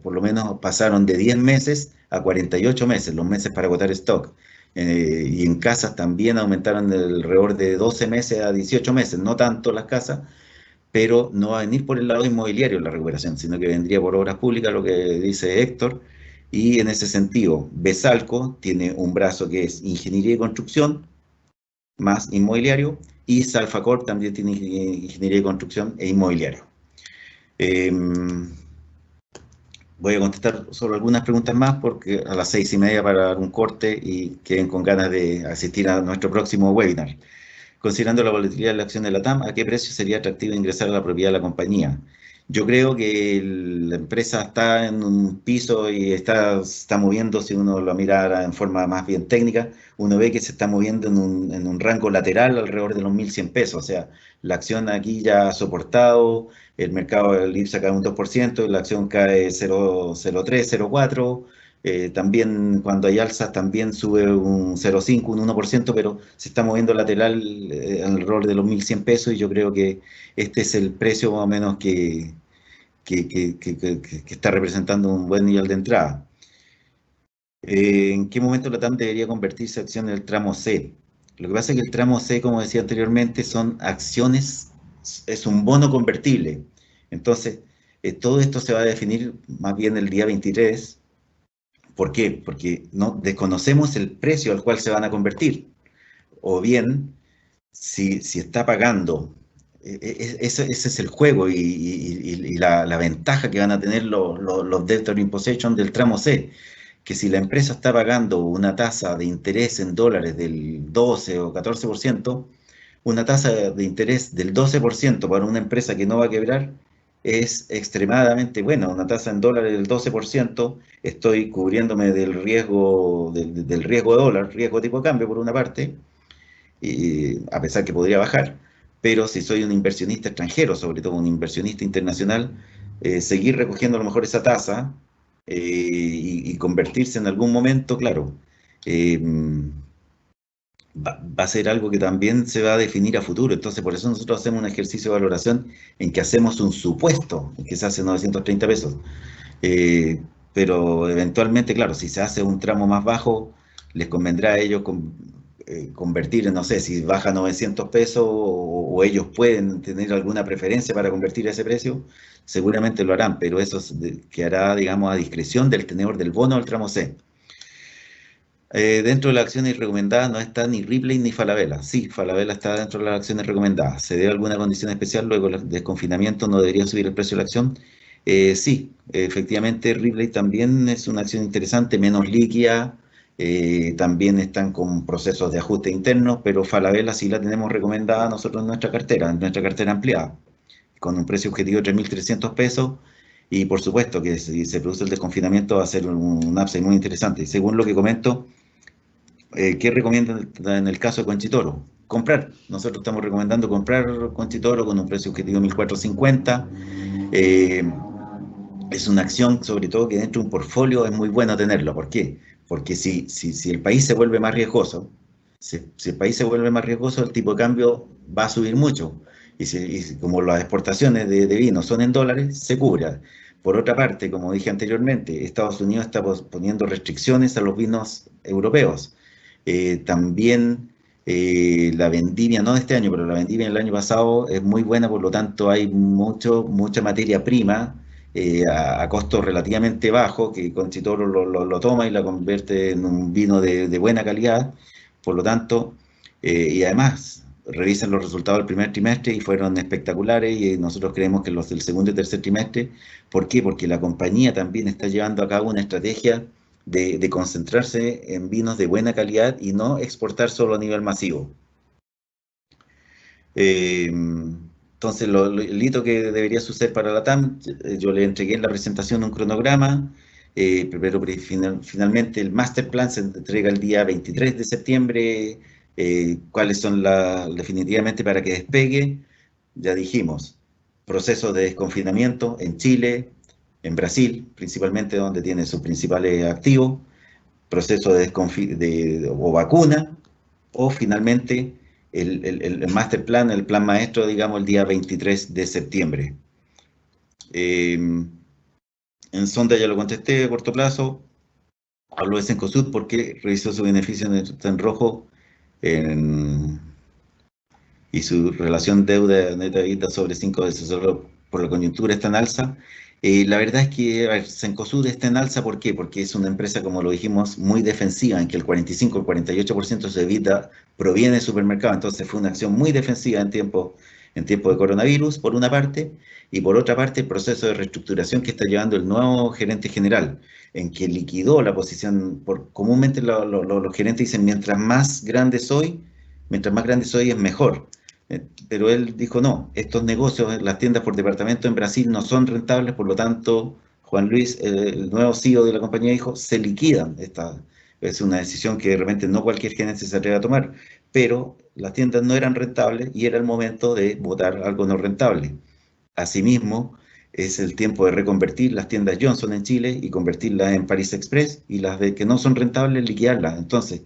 por lo menos pasaron de 10 meses a 48 meses, los meses para agotar stock. Y en casas también aumentaron alrededor de 12 meses a 18 meses, no tanto las casas, pero no va a venir por el lado inmobiliario la recuperación, sino que vendría por obras públicas, lo que dice Héctor, y en ese sentido, Besalco tiene un brazo que es ingeniería y construcción, más inmobiliario, y Salfacor también tiene ingeniería y construcción e inmobiliario. Eh, Voy a contestar solo algunas preguntas más porque a las 6:30 para dar un corte y queden con ganas de asistir a nuestro próximo webinar. Considerando la volatilidad de la acción de la TAM, ¿a qué precio sería atractivo ingresar a la propiedad de la compañía? Yo creo que la empresa está en un piso y está moviendo, si uno lo mira en forma más bien técnica, uno ve que se está moviendo en un rango lateral alrededor de los 1.100 pesos. O sea, la acción aquí ya ha soportado, el mercado del IPSA cae un 2%, la acción cae 0,03, 0,4. También cuando hay alzas también sube un 0,5, un 1%, pero se está moviendo lateral alrededor de los 1.100 pesos y yo creo que este es el precio más o menos que está representando un buen nivel de entrada. ¿En qué momento la TAM debería convertirse en acción en el tramo C? Lo que pasa es que el tramo C, como decía anteriormente, son acciones, es un bono convertible. Entonces, todo esto se va a definir más bien el día 23. ¿Por qué? Porque no desconocemos el precio al cual se van a convertir. O bien, si está pagando, ese es el juego y la ventaja que van a tener los debtor in possession del tramo C, que si la empresa está pagando una tasa de interés en dólares del 12 o 14%, una tasa de interés del 12% para una empresa que no va a quebrar, es extremadamente buena, una tasa en dólares del 12%, estoy cubriéndome del riesgo, del riesgo de dólar, riesgo tipo de cambio por una parte, y, a pesar que podría bajar, pero si soy un inversionista extranjero, sobre todo un inversionista internacional, seguir recogiendo a lo mejor esa tasa y convertirse en algún momento, claro, eh, va a ser algo que también se va a definir a futuro. Entonces, por eso nosotros hacemos un ejercicio de valoración en que hacemos un supuesto, en que se hace 930 pesos. Eh, pero eventualmente, claro, si se hace un tramo más bajo, les convendrá a ellos convertir, no sé, si baja a 900 pesos o ellos pueden tener alguna preferencia para convertir a ese precio, seguramente lo harán, pero eso quedará, digamos, a discreción del tenedor del bono del tramo C. Dentro de las acciones recomendadas no está ni Ripley ni Falabella. Sí, Falabella está dentro de las acciones recomendadas. ¿Se debe alguna condición especial luego del desconfinamiento? ¿No debería subir el precio de la acción? Sí, efectivamente Ripley también es una acción interesante, menos líquida. También están con procesos de ajuste internos, pero Falabella sí la tenemos recomendada nosotros en nuestra cartera ampliada, con un precio objetivo de 3.300 pesos. Y por supuesto que si se produce el desconfinamiento va a ser un upside muy interesante. Según lo que comento, ¿qué recomiendan en el caso de Conchitoro? Comprar. Nosotros estamos recomendando comprar Conchitoro con un precio objetivo de 1.450. Eh, es una acción, sobre todo, que dentro de un portfolio es muy bueno tenerlo. ¿Por qué? Porque si el país se vuelve más riesgoso, si el país se vuelve más riesgoso, el tipo de cambio va a subir mucho. Y como las exportaciones de vino son en dólares, se cubra. Por otra parte, como dije anteriormente, Estados Unidos está poniendo restricciones a los vinos europeos. También la vendimia, no de este año, pero la vendimia del año pasado es muy buena, por lo tanto hay mucha materia prima a costo relativamente bajo, que Conchitoro lo toma y la convierte en un vino de buena calidad. Por lo tanto, y además revisan los resultados del primer trimestre y fueron espectaculares, y nosotros creemos que los del segundo y tercer trimestre. ¿Por qué? Porque la compañía también está llevando a cabo una estrategia de concentrarse en vinos de buena calidad y no exportar solo a nivel masivo. Entonces, el hito que debería suceder para la TAM, yo le entregué en la presentación un cronograma, pero finalmente el master plan se entrega el día 23 de septiembre. ¿Cuáles son definitivamente para que despegue? Ya dijimos, proceso de desconfinamiento en Chile, en Brasil, principalmente donde tiene sus principales activos, proceso o vacuna, o finalmente el master plan, el plan maestro, digamos, el día 23 de septiembre. En Sonda ya lo contesté, a corto plazo. Hablo de Cencosud porque revisó su beneficio está en rojo en, y su relación deuda neta EBITDA sobre 5 veces solo por la coyuntura está en alza. La verdad es que a ver, Cencosud está en alza. ¿Por qué? Porque es una empresa, como lo dijimos, muy defensiva, en que el 45 o 48% de su EBITDA proviene de supermercado. Entonces fue una acción muy defensiva en tiempo de coronavirus, por una parte, y por otra parte el proceso de reestructuración que está llevando el nuevo gerente general, en que liquidó la posición. Comúnmente los gerentes dicen, mientras más grande soy es mejor. Pero él dijo, no, estos negocios, las tiendas por departamento en Brasil no son rentables, por lo tanto, Juan Luis, el nuevo CEO de la compañía, dijo, se liquidan. Esta es una decisión que de repente no cualquier gerente se atreve a tomar, pero las tiendas no eran rentables y era el momento de votar algo no rentable. Asimismo, es el tiempo de reconvertir las tiendas Johnson en Chile y convertirlas en Paris Express, y las de que no son rentables, liquidarlas. Entonces,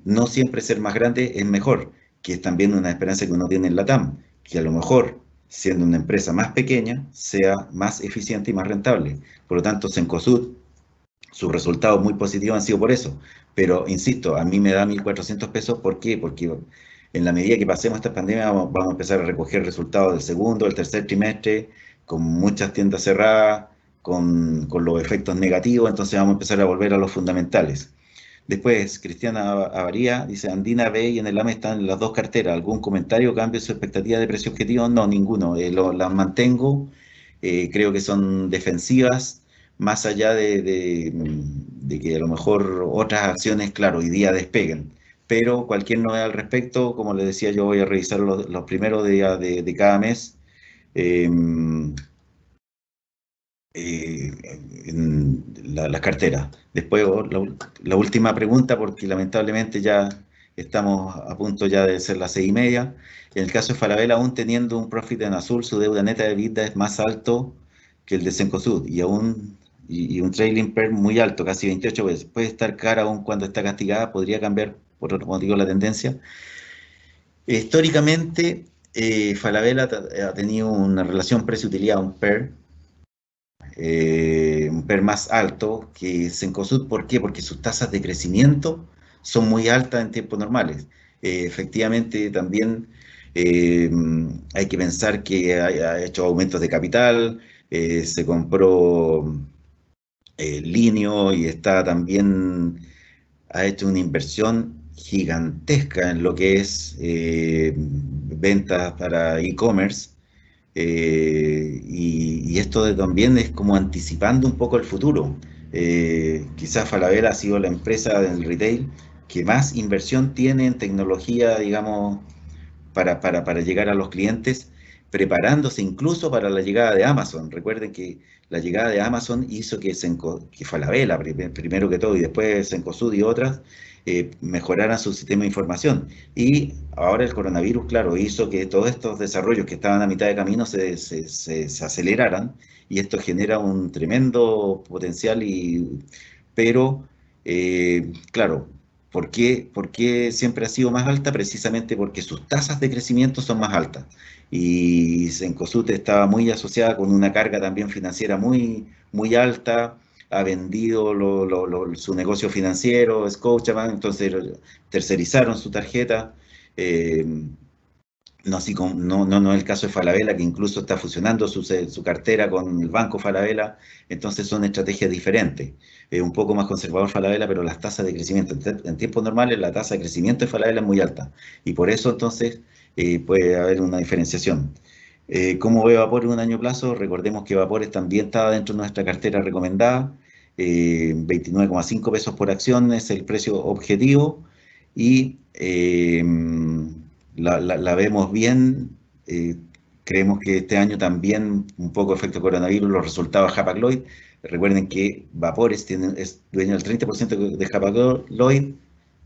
no siempre ser más grande es mejor, que es también una esperanza que uno tiene en la TAM, que a lo mejor, siendo una empresa más pequeña, sea más eficiente y más rentable. Por lo tanto, Cencosud, sus resultados muy positivos han sido por eso. Pero, insisto, a mí me da 1.400 pesos. ¿Por qué? Porque en la medida que pasemos esta pandemia vamos a empezar a recoger resultados del segundo, del tercer trimestre, con muchas tiendas cerradas, con los efectos negativos. Entonces vamos a empezar a volver a los fundamentales. Después, Cristiana Avaría dice, Andina B y en el AME están las dos carteras. ¿Algún comentario, cambio en su expectativa de precio objetivo? No, ninguno. Las mantengo. Creo que son defensivas, más allá de que a lo mejor otras acciones, claro, hoy día despeguen. Pero cualquier novedad al respecto, como les decía, yo voy a revisar los primeros días de cada mes. Eh, en las carteras. Después, la última pregunta, porque lamentablemente ya estamos a punto ya de ser las 6:30. En el caso de Falabella, aún teniendo un profit en azul, su deuda neta de EBITDA es más alto que el de Cencosud y un trailing PER muy alto, casi 28 veces. Puede estar cara aún cuando está castigada, podría cambiar por otro motivo la tendencia. Históricamente, Falabella ha tenido una relación precio-utilidad, un PER más alto que Cencosud. ¿Por qué? Porque sus tasas de crecimiento son muy altas en tiempos normales. Efectivamente, también eh, hay que pensar que ha hecho aumentos de capital, se compró Linio y está también, ha hecho una inversión gigantesca en lo que es ventas para e-commerce. Y esto también es como anticipando un poco el futuro. Quizás Falabella ha sido la empresa del retail que más inversión tiene en tecnología, digamos, para llegar a los clientes, preparándose incluso para la llegada de Amazon. Recuerden que la llegada de Amazon hizo que Falabella, primero que todo, y después Cencosud y otras, mejoraran su sistema de información. Y ahora el coronavirus, claro, hizo que todos estos desarrollos que estaban a mitad de camino se aceleraran, y esto genera un tremendo potencial, pero, claro, ¿por qué siempre ha sido más alta? Precisamente porque sus tasas de crecimiento son más altas. Y Cencosud estaba muy asociada con una carga también financiera muy alta. Ha vendido su negocio financiero, Scotiabank, entonces tercerizaron su tarjeta. Eh, no, así como, no es el caso de Falabella, que incluso está fusionando su cartera con el banco Falabella. Entonces son estrategias diferentes. Un poco más conservador Falabella, pero las tasas de crecimiento en tiempos normales, la tasa de crecimiento de Falabella es muy alta. Y por eso entonces puede haber una diferenciación. ¿Cómo ve Vapor en un año plazo? Recordemos que Vapores también estaba dentro de nuestra cartera recomendada. 29,5 pesos por acción es el precio objetivo. Y la vemos bien. eh, Creemos que este año también, un poco efecto coronavirus, los resultados de Hapag-Lloyd. Recuerden que Vapores es dueño del 30% de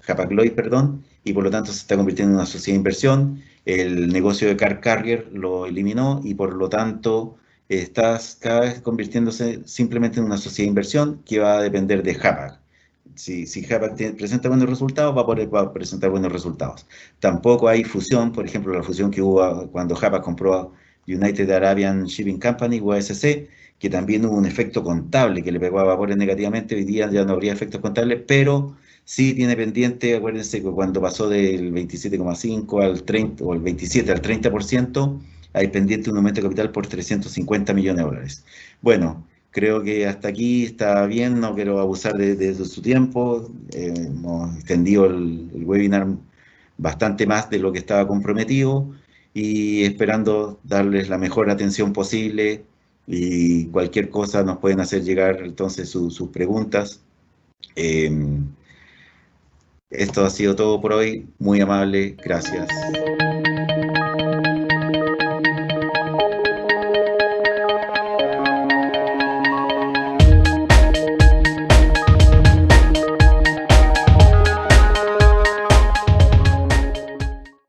Hapag-Lloyd, perdón, y por lo tanto se está convirtiendo en una sociedad de inversión. El negocio de Car Carrier lo eliminó y por lo tanto está cada vez convirtiéndose simplemente en una sociedad de inversión que va a depender de Hapag. Si Hapag presenta buenos resultados, va a presentar buenos resultados. Tampoco hay fusión, por ejemplo, la fusión que hubo cuando Hapag compró a United Arabian Shipping Company, UASC, que también hubo un efecto contable que le pegó a Vapores negativamente. Hoy día ya no habría efectos contables, pero sí tiene pendiente. Acuérdense que cuando pasó del 27,5 al 30, o el 27 al 30%, hay pendiente un aumento de capital por 350 millones de dólares. Bueno, creo que hasta aquí está bien, no quiero abusar de su tiempo. Hemos extendido el webinar bastante más de lo que estaba comprometido y esperando darles la mejor atención posible, y cualquier cosa nos pueden hacer llegar entonces sus preguntas. Eh, Esto ha sido todo por hoy, muy amable, gracias.